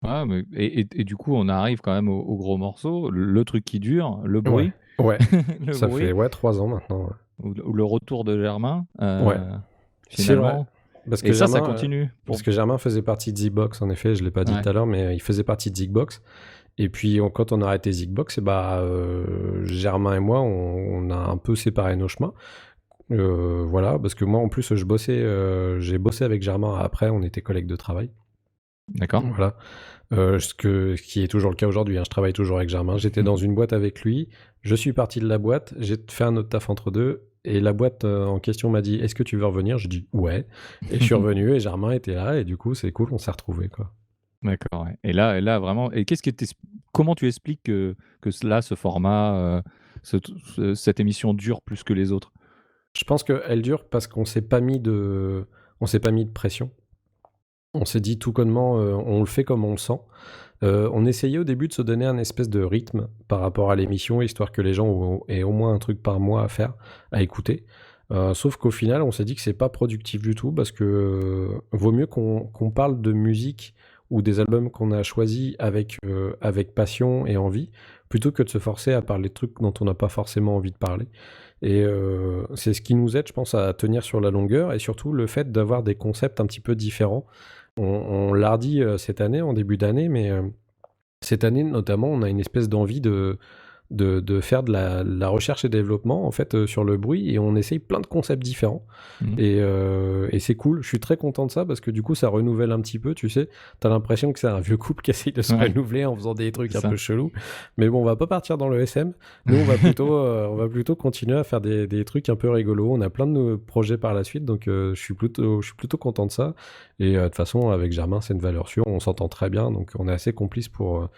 Ouais, et du coup, on arrive quand même au gros morceau, le truc qui dure, le ouais, bruit, ouais, le ça bruit, fait ouais 3 ans maintenant. Ouais. ou le retour de Germain, Ouais. C'est vrai. finalement. Parce que Et ça Germain, continue. Germain faisait partie de Zigbox, en effet, je l'ai pas dit Ouais. tout à l'heure, mais il faisait partie de Zigbox. Et puis quand on a arrêté Zigbox, et bah, Germain et moi, on a un peu séparé nos chemins. Voilà, parce que moi en plus j'ai bossé avec Germain après, on était collègues de travail. D'accord. Voilà. Ce qui est toujours le cas aujourd'hui, hein, je travaille toujours avec Germain. J'étais dans une boîte avec lui, je suis parti de la boîte, j'ai fait un autre taf entre deux, et la boîte en question m'a dit est-ce que tu veux revenir? Je dis ouais, et je suis revenu, et Germain était là, et du coup c'est cool, on s'est retrouvés, quoi. D'accord, ouais. Et là, vraiment, et comment tu expliques que ce format, cette émission dure plus que les autres? Je pense qu'elle dure parce on s'est pas mis de pression. On s'est dit tout connement, on le fait comme on le sent. On essayait au début de se donner un espèce de rythme par rapport à l'émission, histoire que les gens aient au moins un truc par mois à faire, à écouter. Sauf qu'au final, on s'est dit que c'est pas productif du tout parce que vaut mieux qu'on parle de musique ou des albums qu'on a choisis avec passion et envie, plutôt que de se forcer à parler de trucs dont on n'a pas forcément envie de parler. Et c'est ce qui nous aide, je pense, à tenir sur la longueur, et surtout le fait d'avoir des concepts un petit peu différents. On l'a redit cette année, en début d'année, mais cette année notamment, on a une espèce d'envie de faire de la recherche et développement en fait sur le bruit, et on essaye plein de concepts différents. Et c'est cool, je suis très content de ça parce que du coup ça renouvelle un petit peu, tu sais, t'as l'impression que c'est un vieux couple qui essaye de se renouveler en faisant des trucs un peu chelous, mais bon, on va pas partir dans le SM, nous on va plutôt continuer à faire des trucs un peu rigolos, on a plein de projets par la suite, donc je suis plutôt content de ça, et de toute façon avec Germain c'est une valeur sûre, on s'entend très bien, donc on est assez complices pour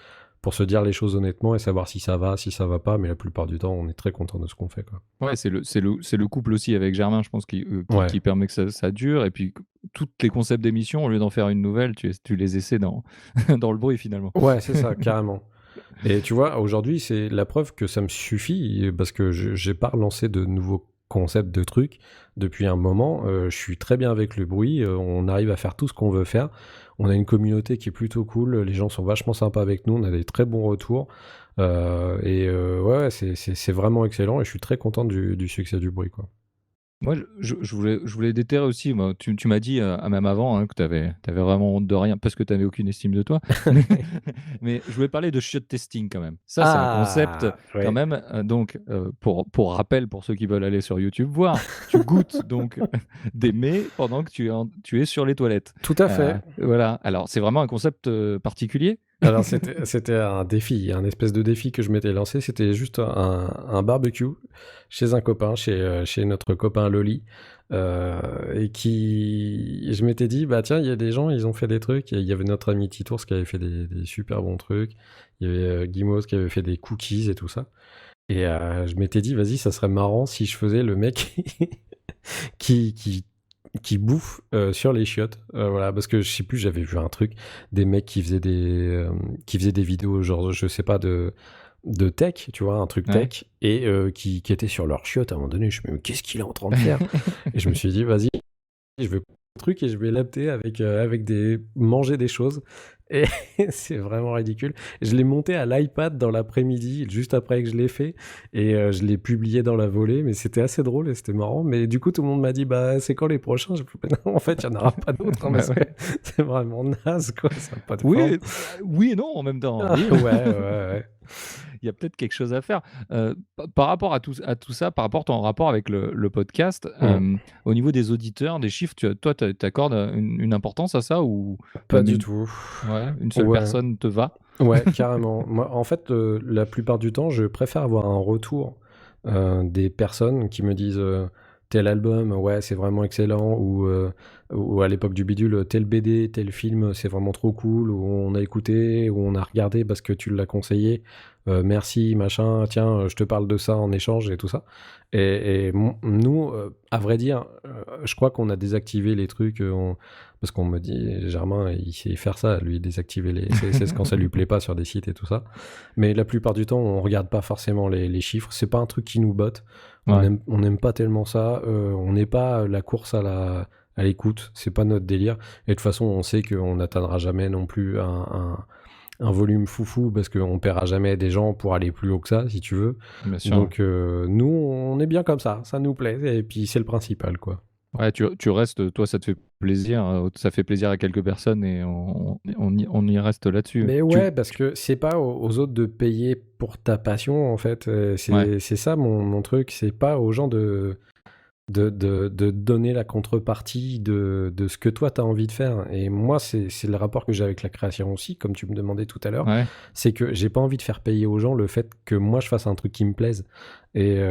se dire les choses honnêtement et savoir si ça va pas, mais la plupart du temps, on est très content de ce qu'on fait, quoi. Ouais, c'est le couple aussi avec Germain, je pense, qui permet que ça dure. Et puis, tous les concepts d'émission, au lieu d'en faire une nouvelle, tu les essaies dans le bruit, finalement. Ouais, c'est ça, carrément. Et tu vois, aujourd'hui, c'est la preuve que ça me suffit, parce que j'ai pas relancé de nouveaux concepts de trucs depuis un moment. Je suis très bien avec le bruit, on arrive à faire tout ce qu'on veut faire. On a une communauté qui est plutôt cool, les gens sont vachement sympas avec nous, on a des très bons retours. Ouais, c'est vraiment excellent, et je suis très content du succès du bruit, quoi. Moi, je voulais déterrer aussi. Moi, tu m'as dit, même avant, que tu avais vraiment honte de rien parce que tu n'avais aucune estime de toi. Mais je voulais parler de shot testing quand même. Ça, c'est un concept ouais. quand même. Donc, pour rappel, pour ceux qui veulent aller sur YouTube voir, tu goûtes donc des mets pendant que tu es sur les toilettes. Tout à fait. Voilà. Alors, c'est vraiment un concept particulier. Alors c'était un défi, un espèce de défi que je m'étais lancé. C'était juste un barbecue chez un copain, chez notre copain Loli, et je m'étais dit, bah tiens, il y a des gens, ils ont fait des trucs. Il y avait notre ami Titours qui avait fait des super bons trucs. Il y avait Guimauve qui avait fait des cookies et tout ça. Et je m'étais dit, vas-y, ça serait marrant si je faisais le mec qui bouffe sur les chiottes, voilà, parce que je sais plus, j'avais vu un truc, des mecs qui faisaient des vidéos genre, je sais pas, de tech, tu vois, un truc tech, et qui étaient sur leurs chiottes. À un moment donné, je me suis dit, mais qu'est-ce qu'il est en train de faire? Et je me suis dit, vas-y, je vais prendre un truc et je vais l'adapter avec manger des choses. Et c'est vraiment ridicule. Je l'ai monté à l'iPad dans l'après-midi, juste après que je l'ai fait, et je l'ai publié dans la volée, mais c'était assez drôle et c'était marrant. Mais du coup, tout le monde m'a dit, bah, c'est quand les prochains? J'ai fait, non, en fait, il n'y en aura pas d'autres, hein, parce que c'est vraiment naze, quoi. Ça n'a pas de forme. Oui et non en même temps. Oui. Ouais. Il y a peut-être quelque chose à faire. Par rapport à tout ça, par rapport à ton rapport avec le podcast, au niveau des auditeurs, des chiffres, toi, tu accordes une importance à ça ou pas du tout? Ouais, une seule personne te va? Ouais, carrément. Moi, en fait, la plupart du temps, je préfère avoir un retour des personnes qui me disent tel album, ouais, c'est vraiment excellent, ou à l'époque du bidule, tel BD, tel film, c'est vraiment trop cool, ou on a écouté, ou on a regardé parce que tu l'as conseillé, merci, machin, tiens, je te parle de ça en échange et tout ça. Et nous, à vrai dire, je crois qu'on a désactivé les trucs, parce qu'on me dit, Germain, il sait faire ça, lui, désactiver les CSS quand ça lui plaît pas sur des sites et tout ça. Mais la plupart du temps, on regarde pas forcément les chiffres, c'est pas un truc qui nous botte. On n'aime pas tellement ça, on n'est pas la course à l'écoute, c'est pas notre délire. Et de toute façon, on sait qu'on n'atteindra jamais non plus un volume foufou parce qu'on paiera jamais des gens pour aller plus haut que ça, si tu veux. Bien sûr. Donc nous, on est bien comme ça nous plaît, et puis c'est le principal, quoi. Ouais, tu restes, toi, ça te fait plaisir, ça fait plaisir à quelques personnes et on y reste là-dessus. Mais ouais, parce que c'est pas aux autres de payer pour ta passion, en fait. C'est ça mon truc, c'est pas aux gens de donner la contrepartie de ce que toi t'as envie de faire. Et moi, c'est le rapport que j'ai avec la création aussi, comme tu me demandais tout à l'heure. Ouais. C'est que j'ai pas envie de faire payer aux gens le fait que moi je fasse un truc qui me plaise. Et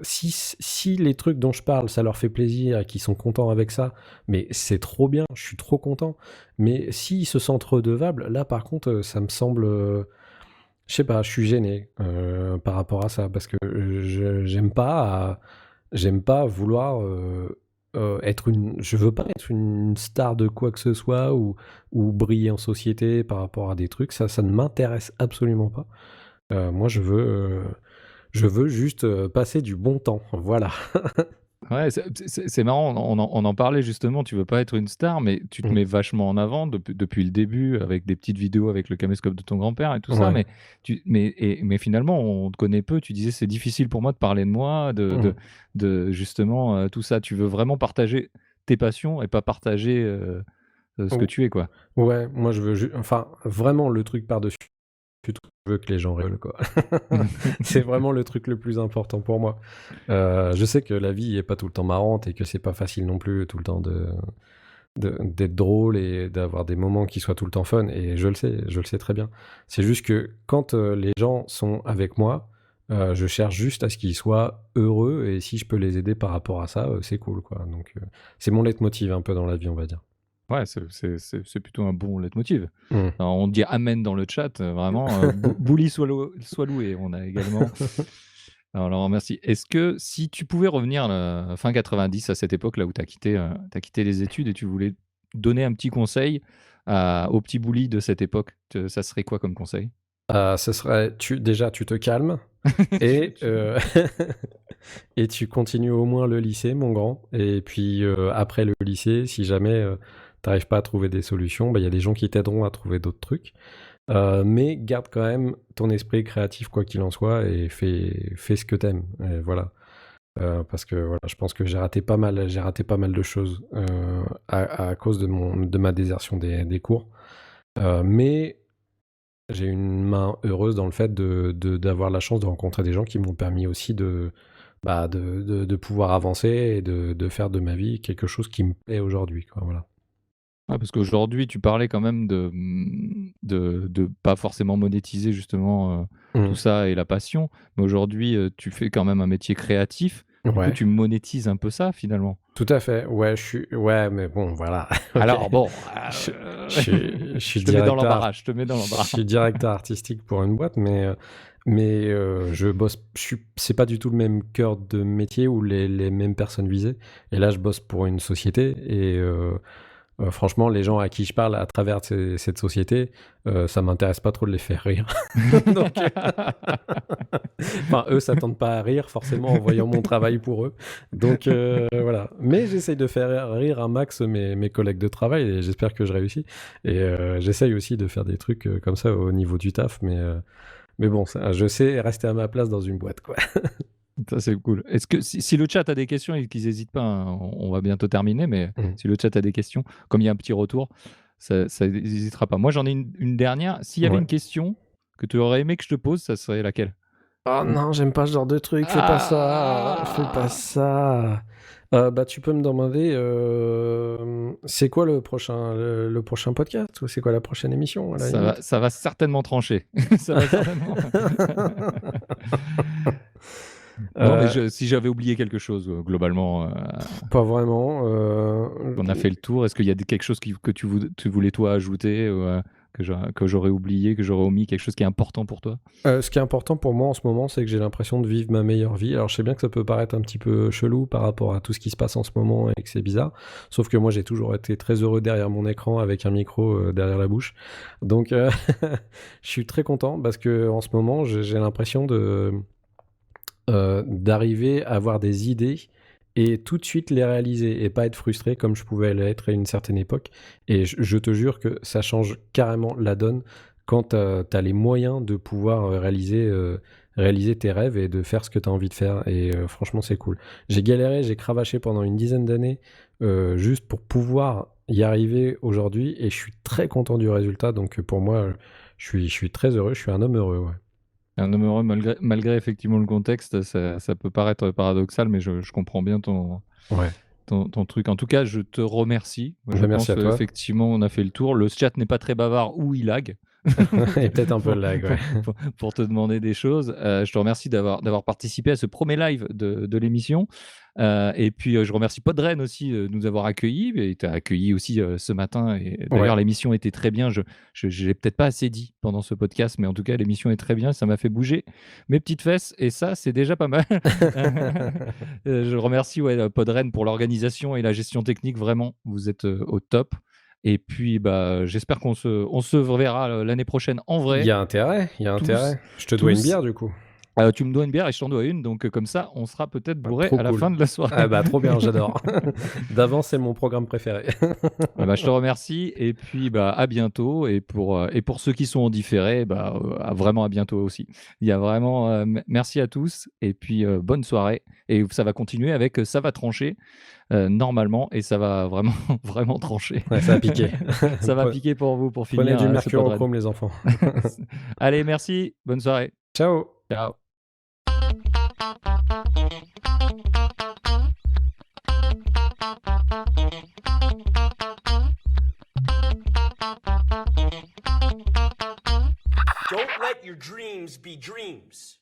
si les trucs dont je parle, ça leur fait plaisir et qu'ils sont contents avec ça, mais c'est trop bien, je suis trop content. Mais s'ils se sentent redevables, là par contre, ça me semble... je sais pas, je suis gêné par rapport à ça, parce que j'aime pas vouloir je veux pas être une star de quoi que ce soit, ou briller en société par rapport à des trucs, ça ne m'intéresse absolument pas. Moi je veux juste passer du bon temps, voilà. Ouais, c'est marrant, on en parlait justement, tu veux pas être une star, mais tu te Mm. mets vachement en avant depuis le début avec des petites vidéos avec le caméscope de ton grand-père et tout ça, Ouais. mais finalement, on te connaît peu, tu disais c'est difficile pour moi de parler de moi, Mm. de justement tout ça. Tu veux vraiment partager tes passions et pas partager ce que Oh. tu es, quoi. Ouais, moi je veux enfin vraiment le truc par-dessus tout, je veux que les gens rigolent quoi. C'est vraiment le truc le plus important pour moi. Je sais que la vie est pas tout le temps marrante et que c'est pas facile non plus tout le temps d'être drôle et d'avoir des moments qui soient tout le temps fun et je le sais très bien. C'est juste que quand les gens sont avec moi, je cherche juste à ce qu'ils soient heureux et si je peux les aider par rapport à ça, c'est cool quoi. Donc c'est mon leitmotiv un peu dans la vie, on va dire. Ouais, c'est plutôt un bon leitmotiv. Mm. Alors, on dit amen dans le chat, vraiment. Bouli soit loué, on a également. Alors, merci. Est-ce que si tu pouvais revenir à la fin 90, à cette époque là où tu as quitté les études et tu voulais donner un petit conseil au petit Bouli de cette époque, ça serait quoi comme conseil? Ce serait, déjà, tu te calmes et, et tu continues au moins le lycée, mon grand. Et puis après le lycée, si jamais t'arrives pas à trouver des solutions, bah, y a des gens qui t'aideront à trouver d'autres trucs. Mais garde quand même ton esprit créatif, quoi qu'il en soit, et fais ce que t'aimes. Et voilà. Parce que voilà, je pense que j'ai raté pas mal de choses à cause de ma désertion des cours. Mais j'ai une main heureuse dans le fait d'avoir la chance de rencontrer des gens qui m'ont permis aussi de pouvoir avancer et de faire de ma vie quelque chose qui me plaît aujourd'hui, quoi, voilà. Ouais, parce qu'aujourd'hui, tu parlais quand même de pas forcément monétiser justement tout Mmh. ça et la passion, mais aujourd'hui, tu fais quand même un métier créatif. Du coup, Ouais, tu monétises un peu ça finalement. tout à fait. Ouais, ouais, mais bon, voilà. Ok. Alors bon, Je, je suis je te mets dans directeur, l'embarras, je te mets dans je l'embarras. suis directeur artistique pour une boîte, mais je bosse. C'est pas du tout le même cœur de métier ou les mêmes personnes visées. Et là, je bosse pour une société et franchement, les gens à qui je parle à travers cette société, ça m'intéresse pas trop de les faire rire. Donc, enfin, eux s'attendent pas à rire forcément en voyant mon travail pour eux. Donc voilà. Mais j'essaye de faire rire un max mes collègues de travail et j'espère que je réussis. Et j'essaye aussi de faire des trucs comme ça au niveau du taf, mais bon, je sais rester à ma place dans une boîte, quoi. Ça, c'est cool. Est-ce que si le chat a des questions et qu'ils n'hésitent pas, hein, on va bientôt terminer, mais Mhm. si le chat a des questions, comme il y a un petit retour, ça n'hésitera pas. Moi, j'en ai une dernière. S'il y avait Ouais. une question que tu aurais aimé que je te pose, ça serait laquelle? Oh non, j'aime pas ce genre de truc, fais pas ça, fais pas Ah ça. Bah, tu peux me demander, c'est quoi le prochain podcast ou c'est quoi la prochaine émission à la limite? Ça va certainement trancher. Ça va certainement. Non, mais Euh, si j'avais oublié quelque chose, globalement, Pas vraiment. on a fait le tour. Est-ce qu'il y a quelque chose que tu voulais toi ajouter ou, que j'aurais oublié, que j'aurais omis, quelque chose qui est important pour toi? Ce qui est important pour moi en ce moment, c'est que j'ai l'impression de vivre ma meilleure vie. Alors, je sais bien que ça peut paraître un petit peu chelou par rapport à tout ce qui se passe en ce moment et que c'est bizarre. Sauf que moi, j'ai toujours été très heureux derrière mon écran avec un micro derrière la bouche. Donc, je suis très content parce que en ce moment, j'ai l'impression d'arriver à avoir des idées et tout de suite les réaliser et pas être frustré comme je pouvais l'être à une certaine époque. Et je te jure que ça change carrément la donne quand t'as les moyens de pouvoir réaliser tes rêves et de faire ce que t'as envie de faire. Et franchement, c'est cool. J'ai galéré, j'ai cravaché pendant une dizaine d'années juste pour pouvoir y arriver aujourd'hui et je suis très content du résultat. Donc pour moi, je suis très heureux, je suis un homme heureux, ouais. Un homme heureux malgré effectivement le contexte, ça peut paraître paradoxal, mais je comprends bien Ouais. ton truc. En tout cas, je te remercie. Moi, je Ben, merci pense à toi. effectivement on a fait le tour. Le chat n'est pas très bavard ou il lag. Et peut-être un peu de lag, ouais. Pour te demander des choses. Je te remercie d'avoir participé à ce premier live de l'émission. Et puis, je remercie Podren aussi de nous avoir accueillis. Et tu as accueilli aussi ce matin. Et d'ailleurs, Ouais. l'émission était très bien. Je ne l'ai peut-être pas assez dit pendant ce podcast, mais en tout cas, l'émission est très bien. Ça m'a fait bouger mes petites fesses. Et ça, c'est déjà pas mal. Je remercie Podren pour l'organisation et la gestion technique. Vraiment, vous êtes au top. Et puis, bah, j'espère on se reverra l'année prochaine en Il vrai, y a intérêt, il y a tous, intérêt. Je te dois une tous. bière, du coup. Tu me dois une bière et je t'en dois une, donc comme ça, on sera peut-être bourré trop à la cool. fin de la soirée. Ah bah trop bien, j'adore. D'avance, c'est mon programme préféré. Je te remercie et puis à bientôt. Et pour ceux qui sont en différé, vraiment à bientôt aussi. Il y a vraiment merci à tous et puis bonne soirée. Et ça va continuer avec ça va trancher normalement et ça va vraiment vraiment trancher. Ouais, ça va piquer. Ça va piquer pour vous pour finir. Prenez du ce mercurochrome, les enfants. Allez, merci. Bonne soirée. Ciao. Ciao. Don't let your dreams be dreams.